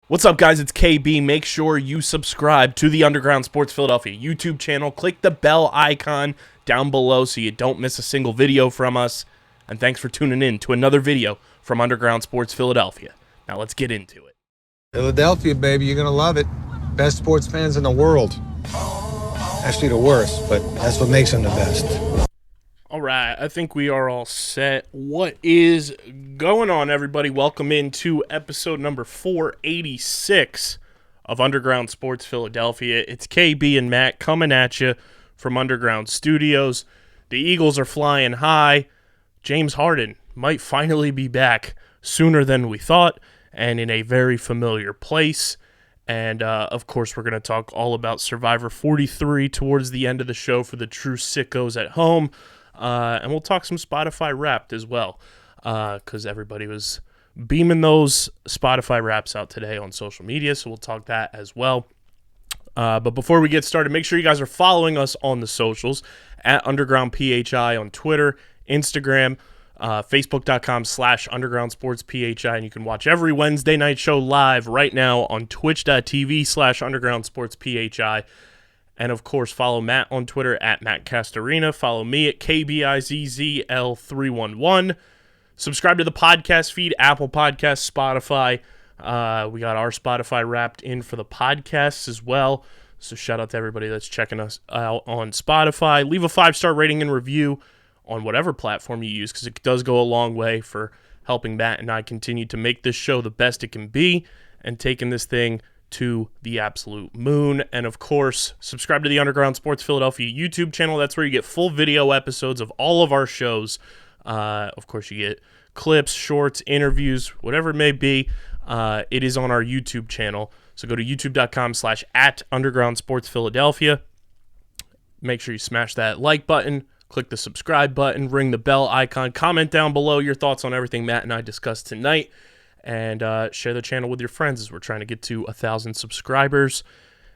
What's up, guys? It's KB. Make sure you subscribe to the Underground Sports Philadelphia YouTube channel. Click the bell icon down below so you don't miss a single video from us. And thanks for tuning in to another video from Underground Sports Philadelphia. Now let's get into it. Philadelphia, baby, you're going to love it. Best sports fans in the world. Actually, the worst, but that's what makes them the best. All right, I think we are all set. What is going on, everybody? Welcome into episode number 486 of Underground Sports Philadelphia. It's KB and Matt coming at you from Underground Studios. The Eagles are flying high. James Harden might finally be back sooner than we thought and in a very familiar place. And, of course, we're going to talk all about Survivor 43 towards the end of the show for the true sickos at home. And we'll talk some Spotify Wrapped as well, because everybody was beaming those Spotify Wraps out today on social media, so we'll talk that as well. But before we get started, make sure you guys are following us on the socials at Underground PHI on Twitter, Instagram, Facebook.com/Underground Sports PHI, and you can watch every Wednesday night show live right now on Twitch.tv/Underground Sports PHI. And, of course, follow Matt on Twitter at Matt Castorina. Follow me at KBIZZL311. Subscribe to the podcast feed, Apple Podcasts, Spotify. We got our Spotify Wrapped in for the podcasts as well. So shout out to everybody that's checking us out on Spotify. Leave a 5-star rating and review on whatever platform you use, because it does go a long way for helping Matt and I continue to make this show the best it can be and taking this thing to the absolute moon. And of course, subscribe to the Underground Sports Philadelphia YouTube channel. That's where you get full video episodes of all of our shows. Of course, you get clips, shorts, interviews, whatever it may be. It is on our YouTube channel. So go to youtube.com/@Underground Sports Philadelphia. Make sure you smash that like button, click the subscribe button, ring the bell icon, comment down below your thoughts on everything Matt and I discussed tonight. And share the channel with your friends as we're trying to get to 1,000 subscribers.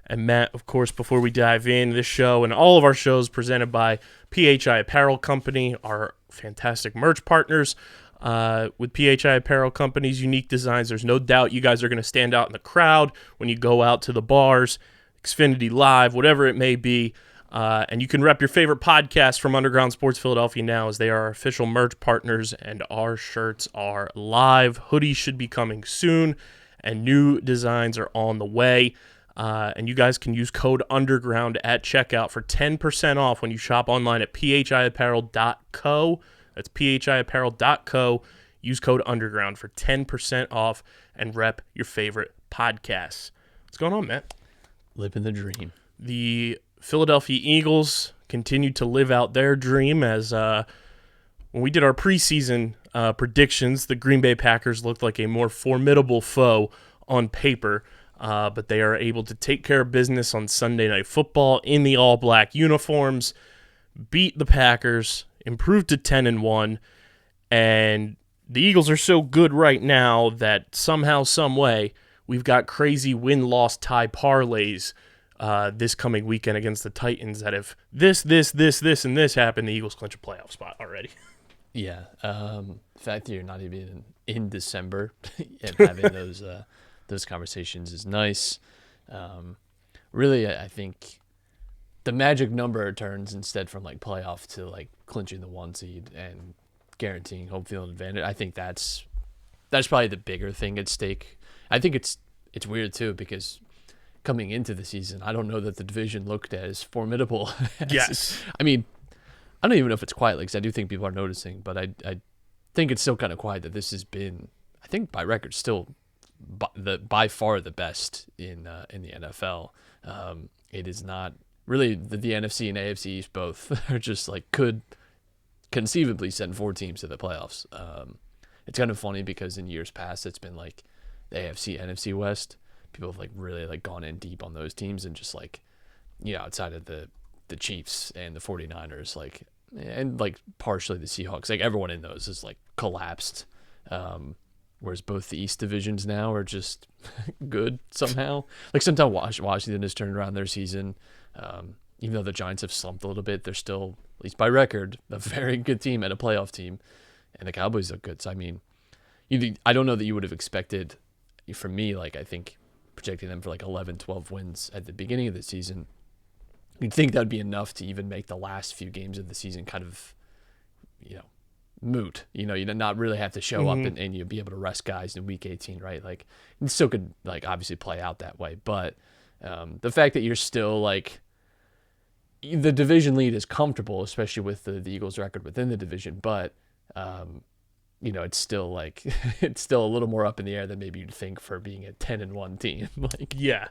And Matt, of course, before we dive in, this show and all of our shows presented by PHI Apparel Company, our fantastic merch partners. With PHI Apparel Company's unique designs, there's no doubt you guys are going to stand out in the crowd when you go out to the bars, Xfinity Live, whatever it may be. And you can rep your favorite podcast from Underground Sports Philadelphia now, as they are our official merch partners, and our shirts are live. Hoodies should be coming soon, and new designs are on the way. And you guys can use code UNDERGROUND at checkout for 10% off when you shop online at phiapparel.co. That's phiapparel.co. Use code UNDERGROUND for 10% off and rep your favorite podcasts. What's going on, Matt? Living the dream. The Philadelphia Eagles continue to live out their dream, as when we did our preseason predictions, the Green Bay Packers looked like a more formidable foe on paper, but they are able to take care of business on Sunday Night Football in the all-black uniforms, beat the Packers, improved to 10-1, and the Eagles are so good right now that somehow, some way, we've got crazy win-loss tie parlays this coming weekend against the Titans, that if this, and this happen, the Eagles clinch a playoff spot already. Yeah. The fact that you're not even in December and having those conversations is nice. Really, I think the magic number turns instead from like playoff to like clinching the 1 seed and guaranteeing home field advantage. I think that's probably the bigger thing at stake. I think it's weird too, because coming into the season, I don't know that the division looked as formidable. Yes. I mean, I don't even know if it's quiet, because I do think people are noticing, but I think it's still kind of quiet that this has been, I think by record, still by far the best in the NFL. It is not really the NFC and AFC East both are just like could conceivably send 4 teams to the playoffs. It's kind of funny because in years past it's been like the AFC, NFC West. People have like really like gone in deep on those teams, and just like, you know, outside of the Chiefs and the 49ers, like, and like partially the Seahawks, like everyone in those is like collapsed. Whereas both the East divisions now are just good somehow. Like sometimes Washington has turned around their season. Even though the Giants have slumped a little bit, they're still, at least by record, a very good team and a playoff team. And the Cowboys look good. So I mean, I don't know that you would have expected, for me, like I think projecting them for like 11, 12 wins at the beginning of the season. You'd think that would be enough to even make the last few games of the season kind of, moot. You not really have to show up and you'll be able to rest guys in week 18, right? Like, it still could, like, obviously play out that way. But the fact that you're still, like, the division lead is comfortable, especially with the Eagles' record within the division. But, it's still, like, it's still a little more up in the air than maybe you'd think for being a 10-1 team. Like, yeah.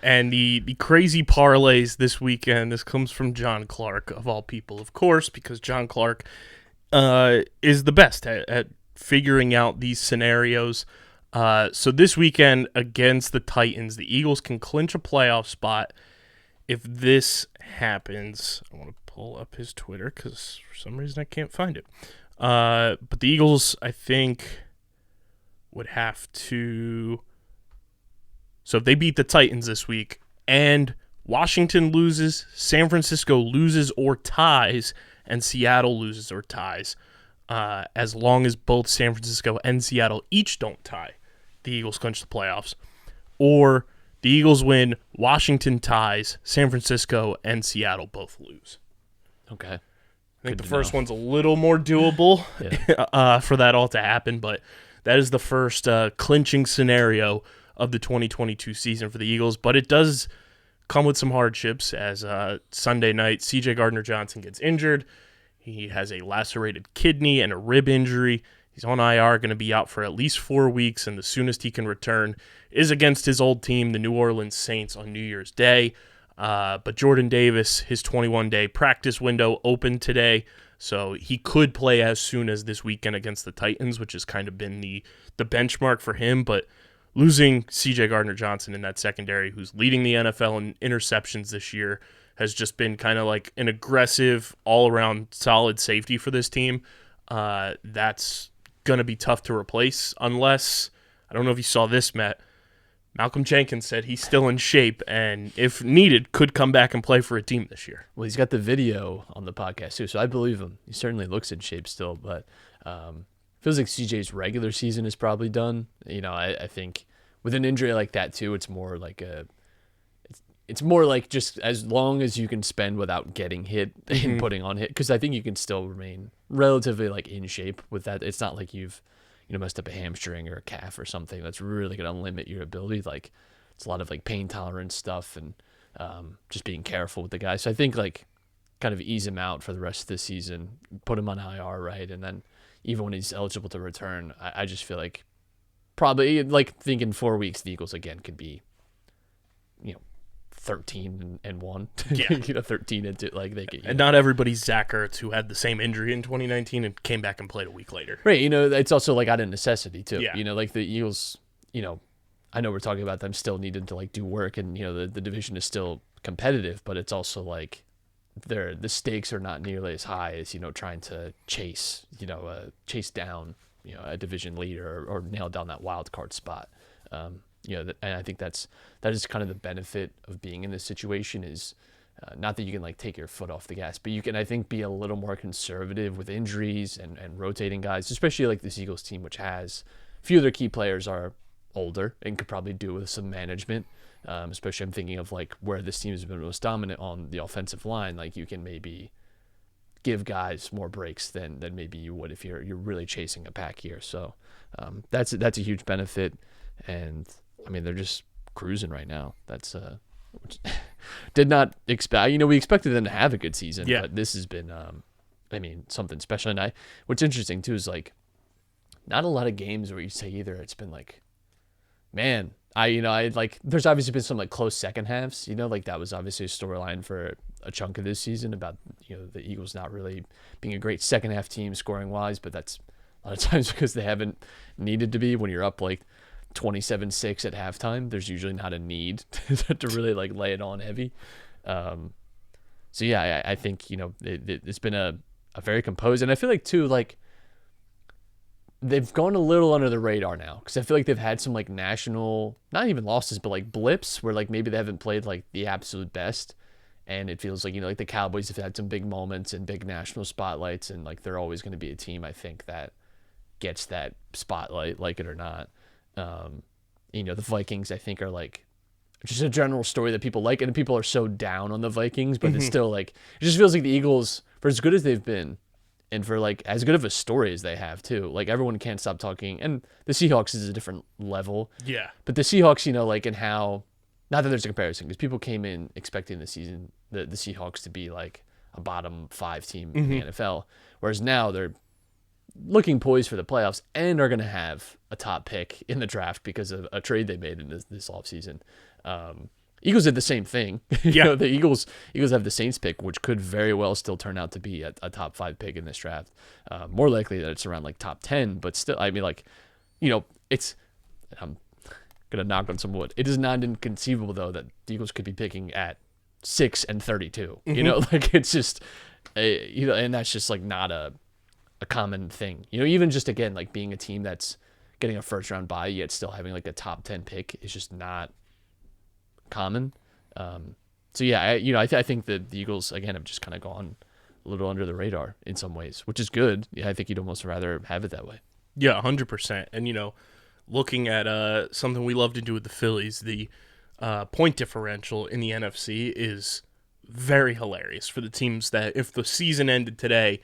And the crazy parlays this weekend, this comes from John Clark, of all people, of course, because John Clark is the best at figuring out these scenarios. So this weekend against the Titans, the Eagles can clinch a playoff spot if this happens. I want to pull up his Twitter because for some reason I can't find it. But the Eagles, I think, would have to... So if they beat the Titans this week and Washington loses, San Francisco loses or ties, and Seattle loses or ties, as long as both San Francisco and Seattle each don't tie, the Eagles clinch the playoffs. Or the Eagles win, Washington ties, San Francisco and Seattle both lose. Okay. I think the first one's a little more doable for that all to happen, but that is the first clinching scenario of the 2022 season for the Eagles. But it does come with some hardships as Sunday night, C.J. Gardner-Johnson gets injured. He has a lacerated kidney and a rib injury. He's on IR, going to be out for at least 4 weeks, and the soonest he can return is against his old team, the New Orleans Saints, on New Year's Day. But Jordan Davis, his 21-day practice window opened today, so he could play as soon as this weekend against the Titans, which has kind of been the benchmark for him. But losing C.J. Gardner-Johnson in that secondary, who's leading the NFL in interceptions this year, has just been kind of like an aggressive, all-around solid safety for this team. That's going to be tough to replace unless, I don't know if you saw this, Matt, Malcolm Jenkins said he's still in shape and, if needed, could come back and play for a team this year. Well, he's got the video on the podcast, too, so I believe him. He certainly looks in shape still, but feels like CJ's regular season is probably done. I think with an injury like that, too, it's more like it's more like just as long as you can spend without getting hit and putting on hit, because I think you can still remain relatively like in shape with that. It's not like you've messed up a hamstring or a calf or something that's really going to limit your ability. Like, it's a lot of like pain tolerance stuff and just being careful with the guy. So I think like kind of ease him out for the rest of the season, put him on IR, right? And then even when he's eligible to return, I just feel like probably like thinking 4 weeks, the Eagles again could be, 13-1. Yeah. 13 into like they could. And not everybody's Zach Ertz, who had the same injury in 2019 and came back and played a week later. Right. It's also like out of necessity too. Yeah. Like the Eagles, I know we're talking about them still needing to like do work and, the division is still competitive, but it's also like the stakes are not nearly as high as, trying to chase down, a division leader or nail down that wild card spot. And I think that is kind of the benefit of being in this situation is not that you can like take your foot off the gas, but you can, I think, be a little more conservative with injuries and rotating guys, especially like this Eagles team, which has a few of their key players are older and could probably do with some management. Especially I'm thinking of like where this team has been most dominant on the offensive line. Like you can maybe give guys more breaks than maybe you would if you're really chasing a pack here. So that's a huge benefit. And I mean, they're just cruising right now. That's which did not expect. We expected them to have a good season, but this has been, something special. And what's interesting too is like, not a lot of games where you say either it's been like, man, I like. There's obviously been some like close second halves. Like that was obviously a storyline for a chunk of this season about the Eagles not really being a great second half team scoring wise, but that's a lot of times because they haven't needed to be. When you're up like 27-6 at halftime, there's usually not a need to really like lay it on heavy. So yeah, I think it's been a very composed, and I feel like too like they've gone a little under the radar now because I feel like they've had some like national, not even losses, but like blips where like maybe they haven't played like the absolute best, and it feels like like the Cowboys have had some big moments and big national spotlights, and like they're always going to be a team I think that gets that spotlight, like it or not. the Vikings, I think, are like just a general story that people like, and people are so down on the Vikings, but it's still like, it just feels like the Eagles, for as good as they've been, and for like as good of a story as they have too, like everyone can't stop talking, and the Seahawks is a different level. Yeah. But the Seahawks, like in how, not that there's a comparison, because people came in expecting the Seahawks to be like a bottom 5 team in the NFL, whereas now they're looking poised for the playoffs and are going to have a top pick in the draft because of a trade they made in this offseason. Eagles did the same thing. Yeah. The Eagles have the Saints pick, which could very well still turn out to be a top 5 pick in this draft. More likely that it's around like top 10, but still, I mean, like, it's, I'm going to knock on some wood. It is not inconceivable, though, that the Eagles could be picking at 6 and 32. Like it's just, and that's just like not a common thing. Even just, again, like being a team that's getting a first round bye yet still having like a top 10 pick is just not common. So yeah, I think that the Eagles again have just kind of gone a little under the radar in some ways, which is good. Yeah, I think you'd almost rather have it that way. Yeah, 100%. And looking at something we love to do with the Phillies, the point differential in the NFC is very hilarious for the teams that, if the season ended today,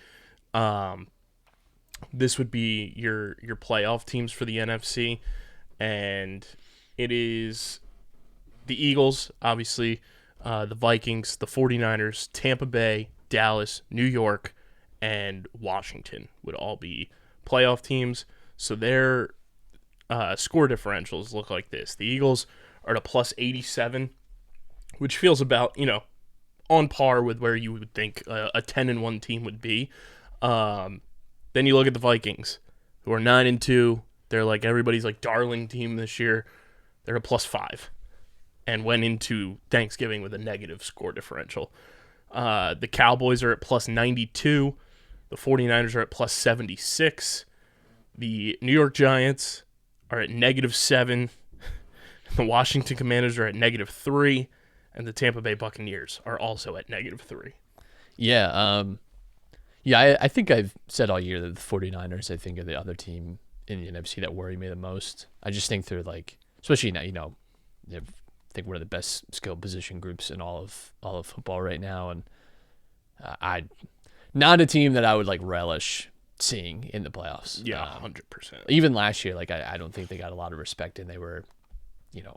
this would be your playoff teams for the NFC, and it is the Eagles, obviously, the Vikings, the 49ers, Tampa Bay, Dallas, New York, and Washington would all be playoff teams. So their score differentials look like this. The Eagles are at a plus 87, which feels about, on par with where you would think a 10-1 team would be. Then you look at the Vikings, who are 9-2. They're like everybody's like darling team this year. They're a plus 5 and went into Thanksgiving with a negative score differential. The Cowboys are at plus 92. The 49ers are at plus 76. The New York Giants are at -7. The Washington Commanders are at -3. And the Tampa Bay Buccaneers are also at -3. Yeah, I think I've said all year that the 49ers, I think, are the other team in the NFC that worry me the most. I just think they're like, especially now, they have, I think, one of the best skilled position groups in all of football right now, and not a team that I would like relish seeing in the playoffs. Yeah, 100%. Even last year, like I don't think they got a lot of respect, and they were,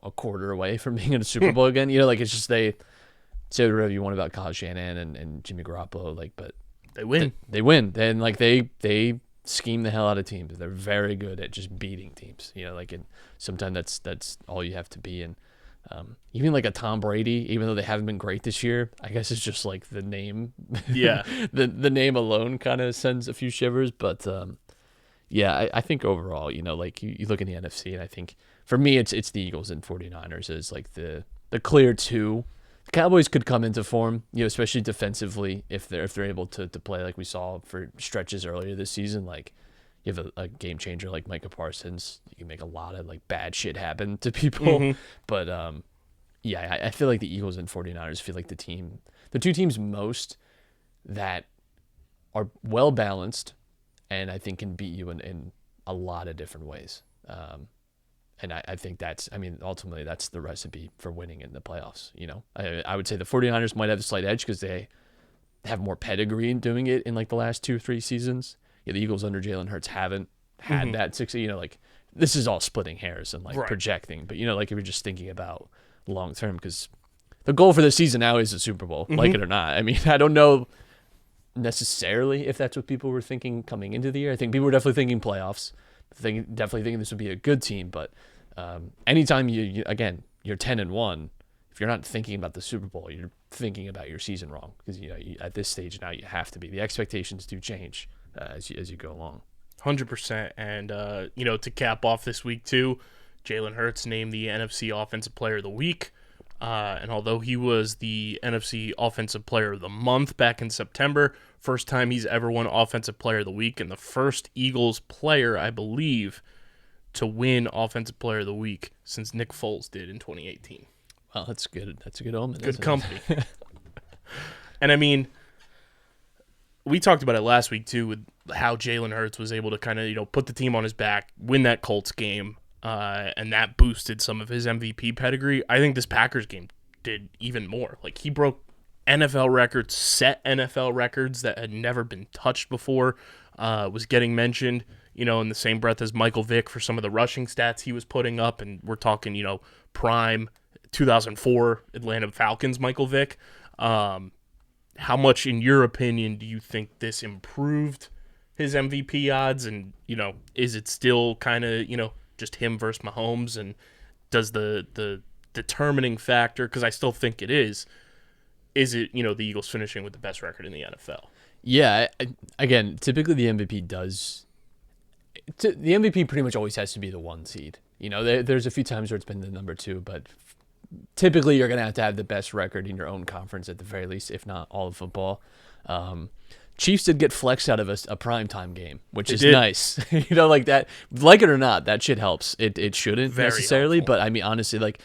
a quarter away from being in a Super Bowl again. Like it's just, they say whatever you want about Kyle Shanahan and Jimmy Garoppolo, like, but they win. They win. And like they scheme the hell out of teams. They're very good at just beating teams. And sometimes that's all you have to be. And even like a Tom Brady, even though they haven't been great this year, I guess it's just like the name. Yeah. the name alone kind of sends a few shivers. But yeah, I think overall, like you look in the NFC, and I think for me it's the Eagles and 49ers as like the clear 2. The Cowboys could come into form, especially defensively if they're able to play like we saw for stretches earlier this season. Like you have a game changer like Micah Parsons, you can make a lot of like bad shit happen to people. But yeah, I feel like the Eagles and 49ers feel like the 2 teams most that are well balanced, and I think can beat you in a lot of different ways. And I think ultimately that's the recipe for winning in the playoffs. I would say the 49ers might have a slight edge because they have more pedigree in doing it in like the last 2-3 seasons. The Eagles under Jalen Hurts haven't had that success. Like this is all splitting hairs and like projecting, but like if you're just thinking about long term, because the goal for the season now is the Super Bowl, like it or not. I mean, I don't know necessarily if that's what people were thinking coming into the year. I think people were definitely thinking playoffs. Definitely thinking this would be a good team, but anytime you're 10-1, if you're not thinking about the Super Bowl, you're thinking about your season wrong, because at this stage now you have to be. The expectations do change as you go along. 100%. And to cap off this week too, Jalen Hurts named the NFC Offensive Player of the Week. And although he was the NFC Offensive Player of the Month back in September, first time he's ever won Offensive Player of the Week, and the first Eagles player, I believe, to win Offensive Player of the Week since Nick Foles did in 2018. Well, that's good. That's a good omen. Good company. And I mean, we talked about it last week too, with how Jalen Hurts was able to kind of put the team on his back, win that Colts game. and that boosted some of his MVP pedigree. I think this Packers game did even more. Like, he broke NFL records, set NFL records that had never been touched before, was getting mentioned, in the same breath as Michael Vick for some of the rushing stats he was putting up, and we're talking, prime 2004 Atlanta Falcons Michael Vick. How much, in your opinion, do you think this improved his MVP odds? And, is it still kind of, just him versus Mahomes? And does the determining factor, because I still think it is it, the Eagles finishing with the best record in the NFL? Yeah, again, typically the MVP pretty much always has to be the 1 seed. There's a few times where it's been the number 2, but typically you're going to have the best record in your own conference at the very least, if not all of football. Chiefs did get flexed out of a primetime game, which is nice. Like that, like it or not, that shit helps. It shouldn't Very necessarily, helpful. but I mean, honestly, like,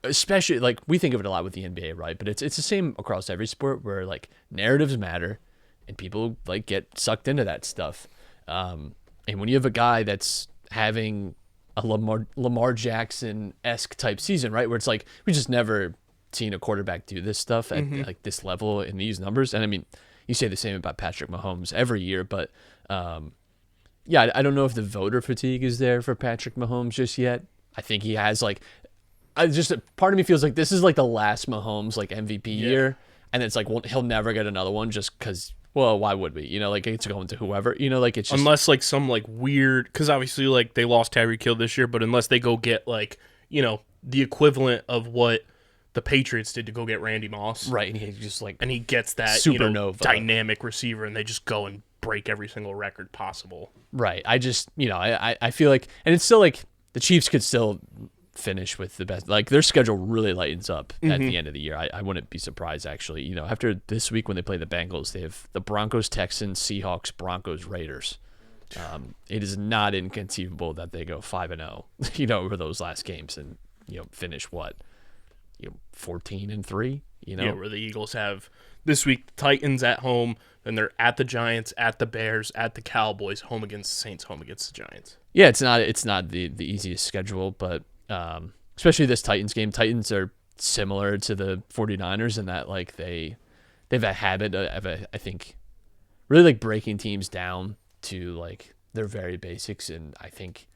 especially, like, we think of it a lot with the NBA, right? But it's the same across every sport where, like, narratives matter and people, like, get sucked into that stuff. And when you have a guy that's having a Lamar Jackson-esque type season, right, where it's like, we just never seen a quarterback do this stuff at like this level in these numbers. And I mean, you say the same about Patrick Mahomes every year, but yeah, I don't know if the voter fatigue is there for Patrick Mahomes just yet. I think he has, like, part of me feels like this is like the last Mahomes like MVP year, and it's like, well, he'll never get another one just because. Well, why would we? Like, it's going to whoever. Like, it's just, unless like some like weird, because obviously like they lost Tyreek Hill this year, but unless they go get like the equivalent of what the Patriots did to go get Randy Moss, right? And he just like, and he gets that supernova dynamic receiver, and they just go and break every single record possible. Right. I just I feel like, and it's still like the Chiefs could still finish with the best. Like, their schedule really lightens up at the end of the year. I wouldn't be surprised, actually. After this week when they play the Bengals, they have the Broncos, Texans, Seahawks, Broncos, Raiders. It is not inconceivable that they go 5-0, over those last games and finish 14-3. Yeah, where the Eagles have this week the Titans at home, then they're at the Giants, at the Bears, at the Cowboys, home against the Saints, home against the Giants. Yeah, it's not the easiest schedule, but especially this Titans game. Titans are similar to the 49ers in that, like, they've a habit of I think really like breaking teams down to like their very basics, and I think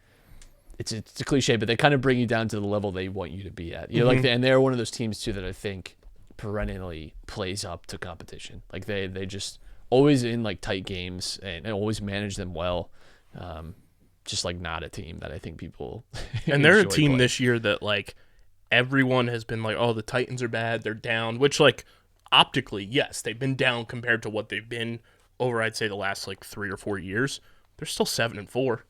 it's a cliche, but they kind of bring you down to the level they want you to be at. Like, and they're one of those teams too that I think perennially plays up to competition. Like, they just always in like tight games and always manage them well. Just like not a team that I think people and they're a team playing. this year that like everyone has been like, oh, the Titans are bad, they're down, which like optically, yes, they've been down compared to what they've been over, I'd say, the last like 3 or 4 years. They're still 7-4.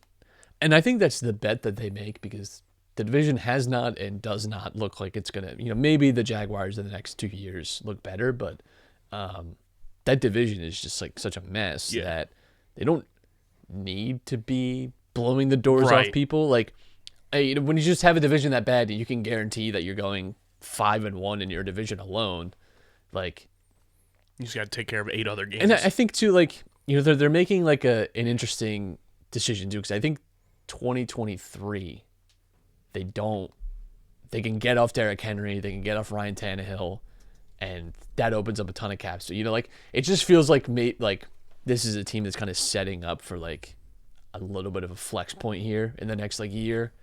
And I think that's the bet that they make, because the division has not and does not look like it's gonna, maybe the Jaguars in the next 2 years look better, but that division is just like such a mess that they don't need to be blowing the doors off people. Like, when you just have a division that bad, you can guarantee that you're going 5-1 in your division alone. Like, You just got to take care of 8 other games. and I think too, like, they're making like an interesting decision too, because I think 2023 they can get off Derrick Henry, they can get off Ryan Tannehill, and that opens up a ton of caps. So like, it just feels like this is a team that's kind of setting up for like a little bit of a flex point here in the next like year,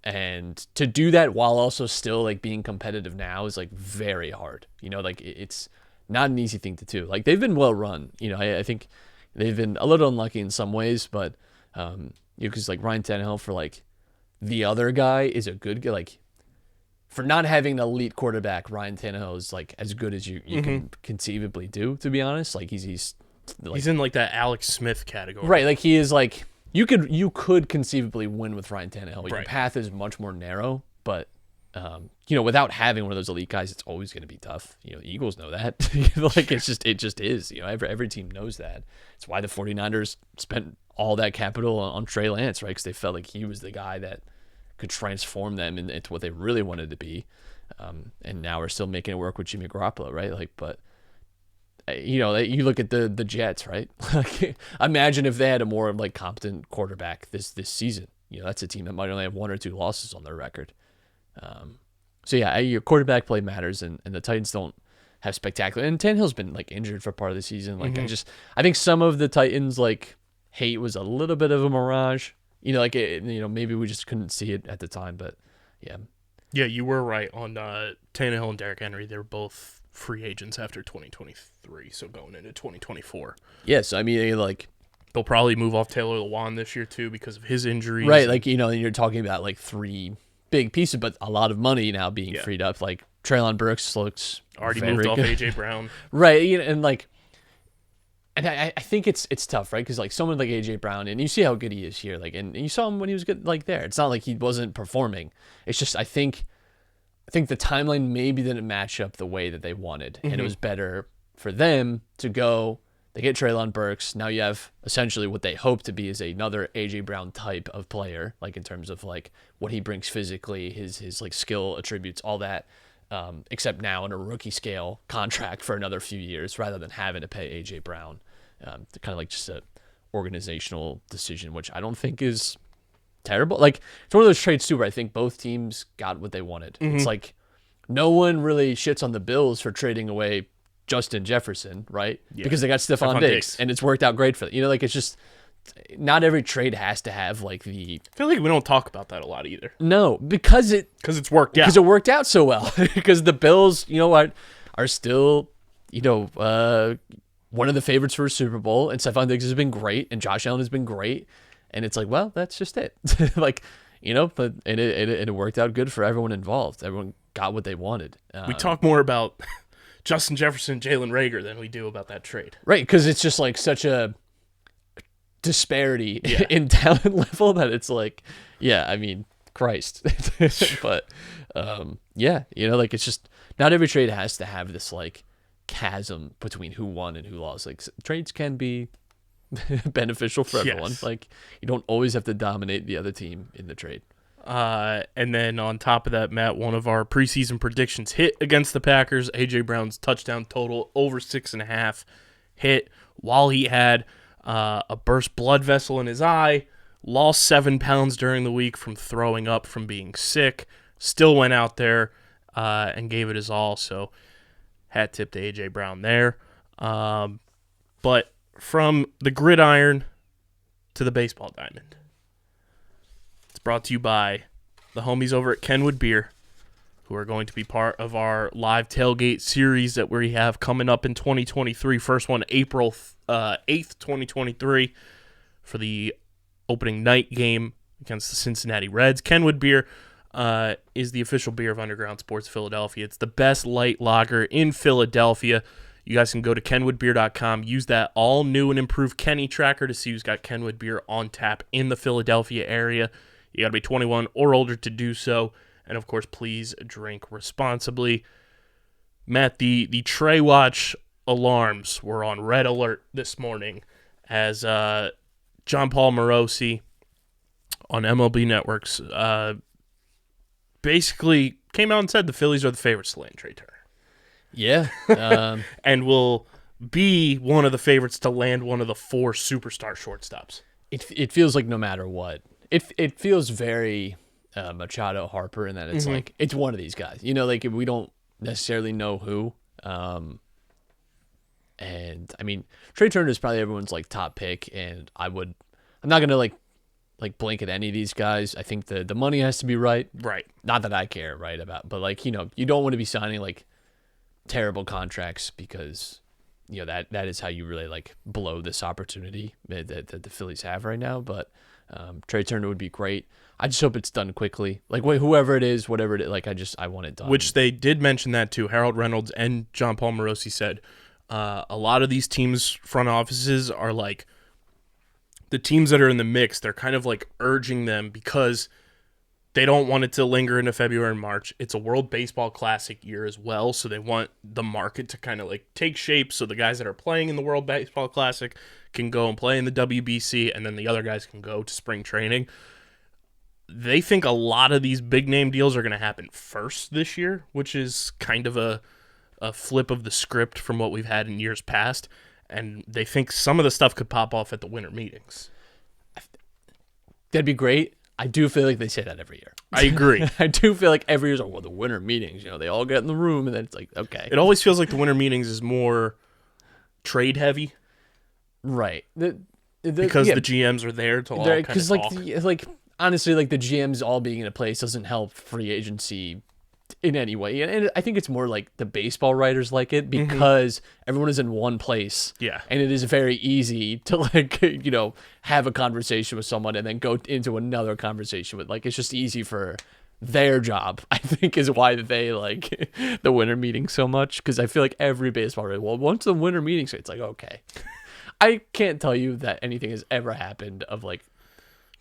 and to do that while also still like being competitive now is like very hard. Like, it's not an easy thing to do. Like, they've been well run. I think they've been a little unlucky in some ways, but because like Ryan Tannehill, for like the other guy, is a good guy. Like, for not having an elite quarterback, Ryan Tannehill is like as good as you can conceivably do. To be honest, like he's in like that Alex Smith category, right? Like, he is like, you could conceivably win with Ryan Tannehill. Your Right. path is much more narrow, but without having one of those elite guys, it's always going to be tough. The Eagles know that. Like, it just is. Every team knows that. It's why the 49ers spent all that capital on Trey Lance, right? Because they felt like he was the guy that could transform them into what they really wanted to be. And now we're still making it work with Jimmy Garoppolo, right? Like, but you look at the Jets, right? Like, imagine if they had a more like competent quarterback this season. that's a team that might only have 1 or 2 losses on their record. So yeah, your quarterback play matters, and the Titans don't have spectacular. And Tannehill's been like injured for part of the season. Like I think some of the Titans like hate was a little bit of a mirage. Maybe we just couldn't see it at the time, but yeah. Yeah, you were right on Tannehill and Derrick Henry. They're both free agents after 2023, so going into 2024. Yeah, so I mean, like they'll probably move off Taylor Lewan this year too because of his injuries. Right, like and you're talking about like 3 big pieces, but a lot of money now being freed up. Like Treylon Burks looks already very moved off good. AJ Brown. Right, and like, and I think it's tough, right? Because like someone like AJ Brown, and you see how good he is here, like, and you saw him when he was good, like there. It's not like he wasn't performing. It's just I think the timeline maybe didn't match up the way that they wanted, and it was better for them to go. They get Treylon Burks. Now you have essentially what they hope to be is another AJ Brown type of player, like in terms of like what he brings physically, his like skill attributes, all that. Except now in a rookie scale contract for another few years, rather than having to pay AJ Brown. Kind of like just a organizational decision, which I don't think is terrible. Like it's one of those trades too, where I think both teams got what they wanted. It's like no one really shits on the Bills for trading away Justin Jefferson, right? Yeah. Because they got Stephon Diggs, and it's worked out great for them. Like it's just not every trade has to have like the. I feel like we don't talk about that a lot either. No, because it's worked out. Because it worked out so well. Because the Bills, are still, one of the favorites for a Super Bowl, and Stephon Diggs has been great, and Josh Allen has been great, and it's like, well, that's just it. But it worked out good for everyone involved. Everyone got what they wanted. We talk more about Justin Jefferson, Jalen Reagor than we do about that trade. Right, because it's just like such a disparity in talent level that it's like, Christ. But like it's just not every trade has to have this like chasm between who won and who lost. Like trades can be beneficial for everyone. Like you don't always have to dominate the other team in the trade. And then on top of that, Matt, one of our preseason predictions hit against the Packers. AJ Brown's touchdown total over 6.5 hit while he had a burst blood vessel in his eye, lost 7 pounds during the week from throwing up from being sick, still went out there and gave it his all. So hat tip to AJ Brown there. But from the gridiron to the baseball diamond. Brought to you by the homies over at Kenwood Beer, who are going to be part of our live tailgate series that we have coming up in 2023. First one, April 8th, 2023, for the opening night game against the Cincinnati Reds. Kenwood Beer is the official beer of Underground Sports Philadelphia. It's the best light lager in Philadelphia. You guys can go to kenwoodbeer.com, use that all new and improved Kenny tracker to see who's got Kenwood Beer on tap in the Philadelphia area. You got to be 21 or older to do so. And, of course, please drink responsibly. Matt, the Trea Watch alarms were on red alert this morning as John Paul Morosi on MLB Networks basically came out and said the Phillies are the favorites to land Trea Turner. Yeah. And will be one of the favorites to land one of the 4 superstar shortstops. It feels like no matter what. It feels very Machado Harper in that it's like it's one of these guys. Like we don't necessarily know who. And I mean, Trea Turner is probably everyone's like top pick, and I'm not gonna like blink at any of these guys. I think the money has to be right. Right. Not that I care about, but like you don't want to be signing like terrible contracts because that is how you really like blow this opportunity that the Phillies have right now. But Trea Turner would be great. I just hope it's done quickly. Like whoever it is, whatever it is, like I want it done. Which they did mention that too. Harold Reynolds and John Paul Morosi said a lot of these teams' front offices are like the teams that are in the mix. They're kind of like urging them because they don't want it to linger into February and March. It's a World Baseball Classic year as well, so they want the market to kind of like take shape so the guys that are playing in the World Baseball Classic can go and play in the WBC, and then the other guys can go to spring training. They think a lot of these big-name deals are going to happen first this year, which is kind of a flip of the script from what we've had in years past, and they think some of the stuff could pop off at the winter meetings. That'd be great. I do feel like they say that every year. I agree. I do feel like every year's like, well, the winter meetings, they all get in the room, and then it's like, okay. It always feels like the winter meetings is more trade heavy. Right. Because the GMs are there to all kind of talk. Like honestly, like the GMs all being in a place doesn't help free agency in any way. And I think it's more like the baseball writers like it because everyone is in one place. Yeah. And it is very easy to like, have a conversation with someone and then go into another conversation with, like, it's just easy for their job, I think, is why they like the winter meeting so much. Because I feel like every baseball writer, well, once the winter meeting, so it's like, okay. I can't tell you that anything has ever happened of like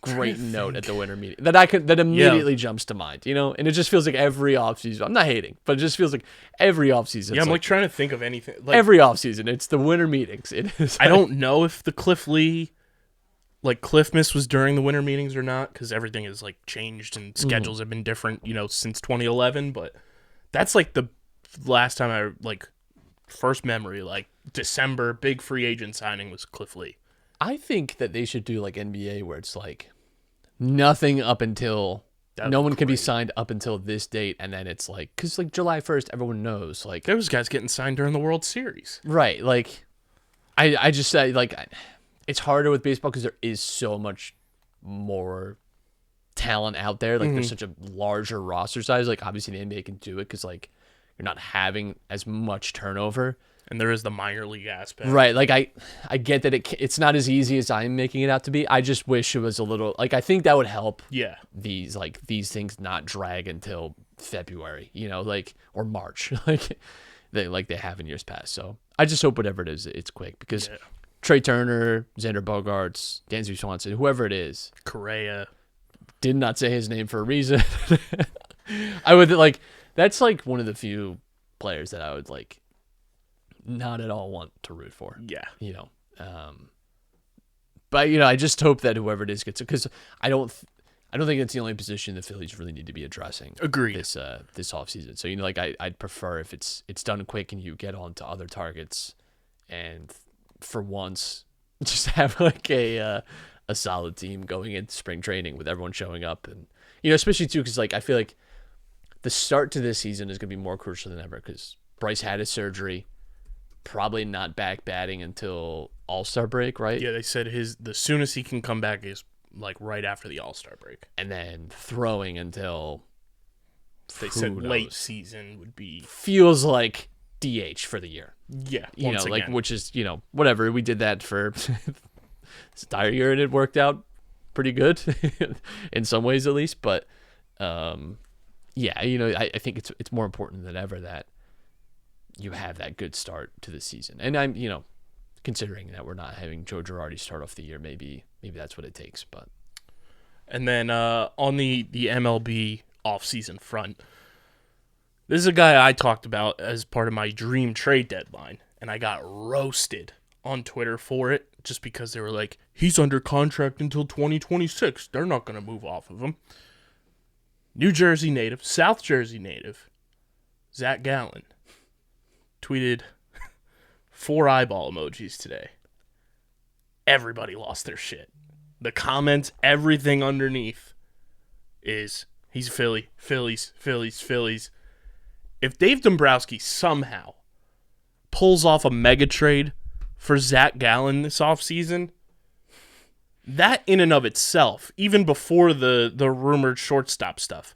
great note at the winter meeting that immediately jumps to mind, and it just feels like every offseason. I'm not hating, but it just feels like every offseason. Yeah, I'm like trying to think of anything. Like, every offseason, it's the winter meetings. It is. I don't know if the Cliff Miss was during the winter meetings or not, because everything is like changed and schedules have been different, since 2011. But that's like the last time I like first memory, like December big free agent signing was Cliff Lee. I think that they should do like NBA where it's like nothing up until no one can be signed up until this date, and then it's like, because like July 1st, everyone knows like there was guys getting signed during the World Series, right? Like I just say like it's harder with baseball because there is so much more talent out there. Like there's such a larger roster size. Like obviously the NBA can do it because like you're not having as much turnover. And there is the minor league aspect. Right. Like I get that it's not as easy as I'm making it out to be. I just wish it was a little like, I think that would help. Yeah. These things not drag until February, or March, like they have in years past. So I just hope whatever it is, it's quick because Trey Turner, Xander Bogaerts, Dansby Swanson, whoever it is, Trea, did not say his name for a reason. I would like, that's like one of the few players that I would like not at all want to root for. Yeah. But I just hope that whoever it is gets it, because I don't think it's the only position the Phillies really need to be addressing. Agreed. This offseason. So like I'd prefer if it's done quick and you get on to other targets, and for once just have like a solid team going into spring training with everyone showing up, and especially too because like I feel like the start to this season is going to be more crucial than ever because Bryce had his surgery. Probably not back batting until All-Star break, right? Yeah, they said the soonest he can come back is like right after the All-Star break. And then throwing until they said late season would be feels like DH for the year. Yeah, like which is, whatever. We did that for this entire year and it worked out pretty good in some ways at least, but I think it's more important than ever that you have that good start to the season. And I'm, considering that we're not having Joe Girardi start off the year, maybe that's what it takes. But and then on the MLB offseason front, this is a guy I talked about as part of my dream trade deadline, and I got roasted on Twitter for it just because they were like, he's under contract until 2026. They're not going to move off of him. New Jersey native, South Jersey native, Zach Gallen tweeted 4 eyeball emojis today. Everybody lost their shit. The comments, everything underneath is, he's Philly, Phillies, Phillies, Phillies. If Dave Dombrowski somehow pulls off a mega trade for Zach Gallen this offseason, that in and of itself, even before the rumored shortstop stuff,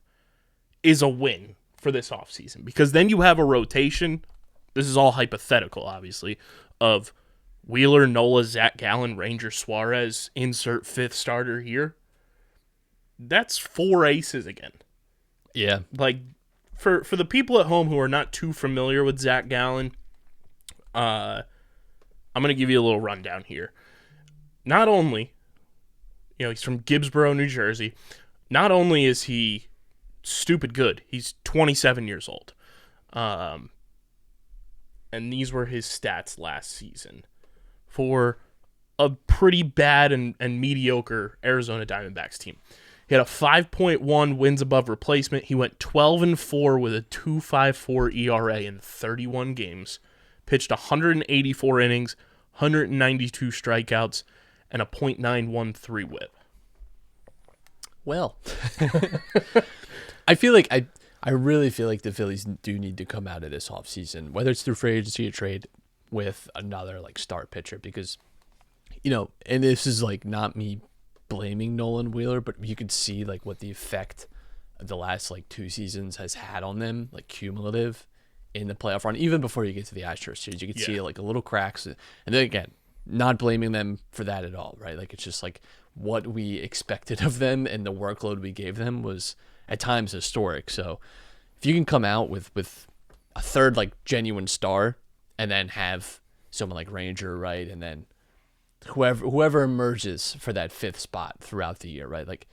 is a win for this offseason. Because then you have a rotation, this is all hypothetical, obviously, of Wheeler, Nola, Zach Gallen, Ranger Suarez, insert 5th starter here. That's 4 aces again. Yeah. Like, for the people at home who are not too familiar with Zach Gallen, I'm going to give you a little rundown here. Not only, he's from Gibbsboro, New Jersey. Not only is he stupid good, he's 27 years old. And these were his stats last season for a pretty bad and mediocre Arizona Diamondbacks team. He had a 5.1 wins above replacement. He went 12-4 with a 2.54 ERA in 31 games, pitched 184 innings, 192 strikeouts, and a .913 whip. Well, I feel like I really feel like the Phillies do need to come out of this offseason, whether it's through free agency or trade, with another like star pitcher, because and this is like not me blaming Nolan Wheeler, but you could see like what the effect of the last like 2 seasons has had on them, like cumulative in the playoff run, even before you get to the Astros series. You could see like a little cracks, and then again, not blaming them for that at all, right? Like it's just like what we expected of them and the workload we gave them was at times historic. So if you can come out with a third like genuine star and then have someone like Ranger, right, and then whoever emerges for that 5th spot throughout the year, right? Like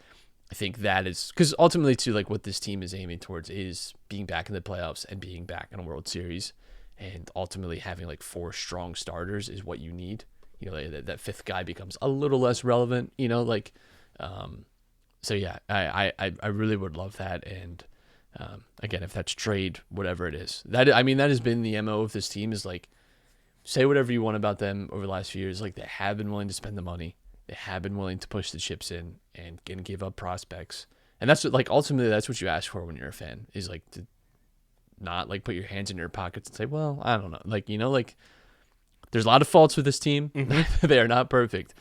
I think that is, because ultimately too, like what this team is aiming towards is being back in the playoffs and being back in a World Series, and ultimately having like 4 strong starters is what you need. That 5th guy becomes a little less relevant, so yeah, I really would love that. And again, if that's trade, whatever it is, that has been the MO of this team, is like, say whatever you want about them over the last few years. Like they have been willing to spend the money. They have been willing to push the chips in and give up prospects. And that's what, like, ultimately that's what you ask for when you're a fan, is like to not like put your hands in your pockets and say, well, I don't know. Like, like there's a lot of faults with this team. Mm-hmm. They are not perfect,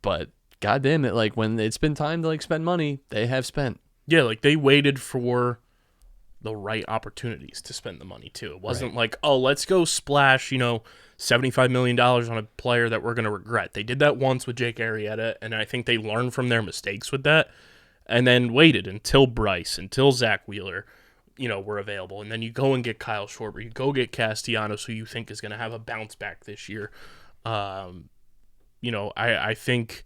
but goddamn it, like when it's been time to like spend money, they have spent. Yeah, like they waited for the right opportunities to spend the money too. It wasn't like, oh, let's go splash, $75 million on a player that we're going to regret. They did that once with Jake Arrieta, and I think they learned from their mistakes with that, and then waited until Bryce, until Zach Wheeler, were available. And then you go and get Kyle Schwarber, you go get Castellanos, who you think is going to have a bounce back this year. I think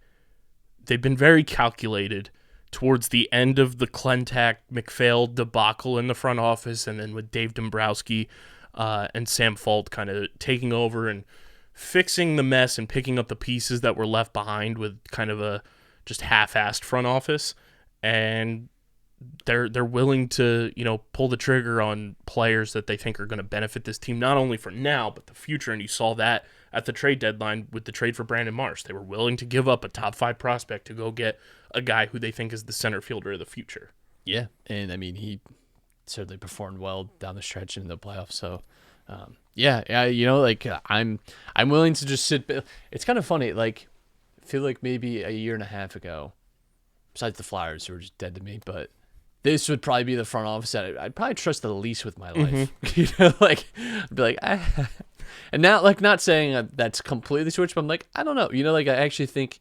they've been very calculated towards the end of the Klentak McPhail debacle in the front office, and then with Dave Dombrowski and Sam Falt kind of taking over and fixing the mess and picking up the pieces that were left behind with kind of a just half-assed front office. And they're willing to, pull the trigger on players that they think are going to benefit this team, not only for now, but the future. And you saw that at the trade deadline with the trade for Brandon Marsh. They were willing to give up a top 5 prospect to go get a guy who they think is the center fielder of the future. Yeah, and he certainly performed well down the stretch in the playoffs. So, I'm willing to just sit. It's kind of funny. Like, I feel like maybe a year and a half ago, besides the Flyers, who were just dead to me, but this would probably be the front office that I'd probably trust the least with my life. Mm-hmm. I'd be like, and now, like, not saying that's completely switched, but I'm like, I don't know. I actually think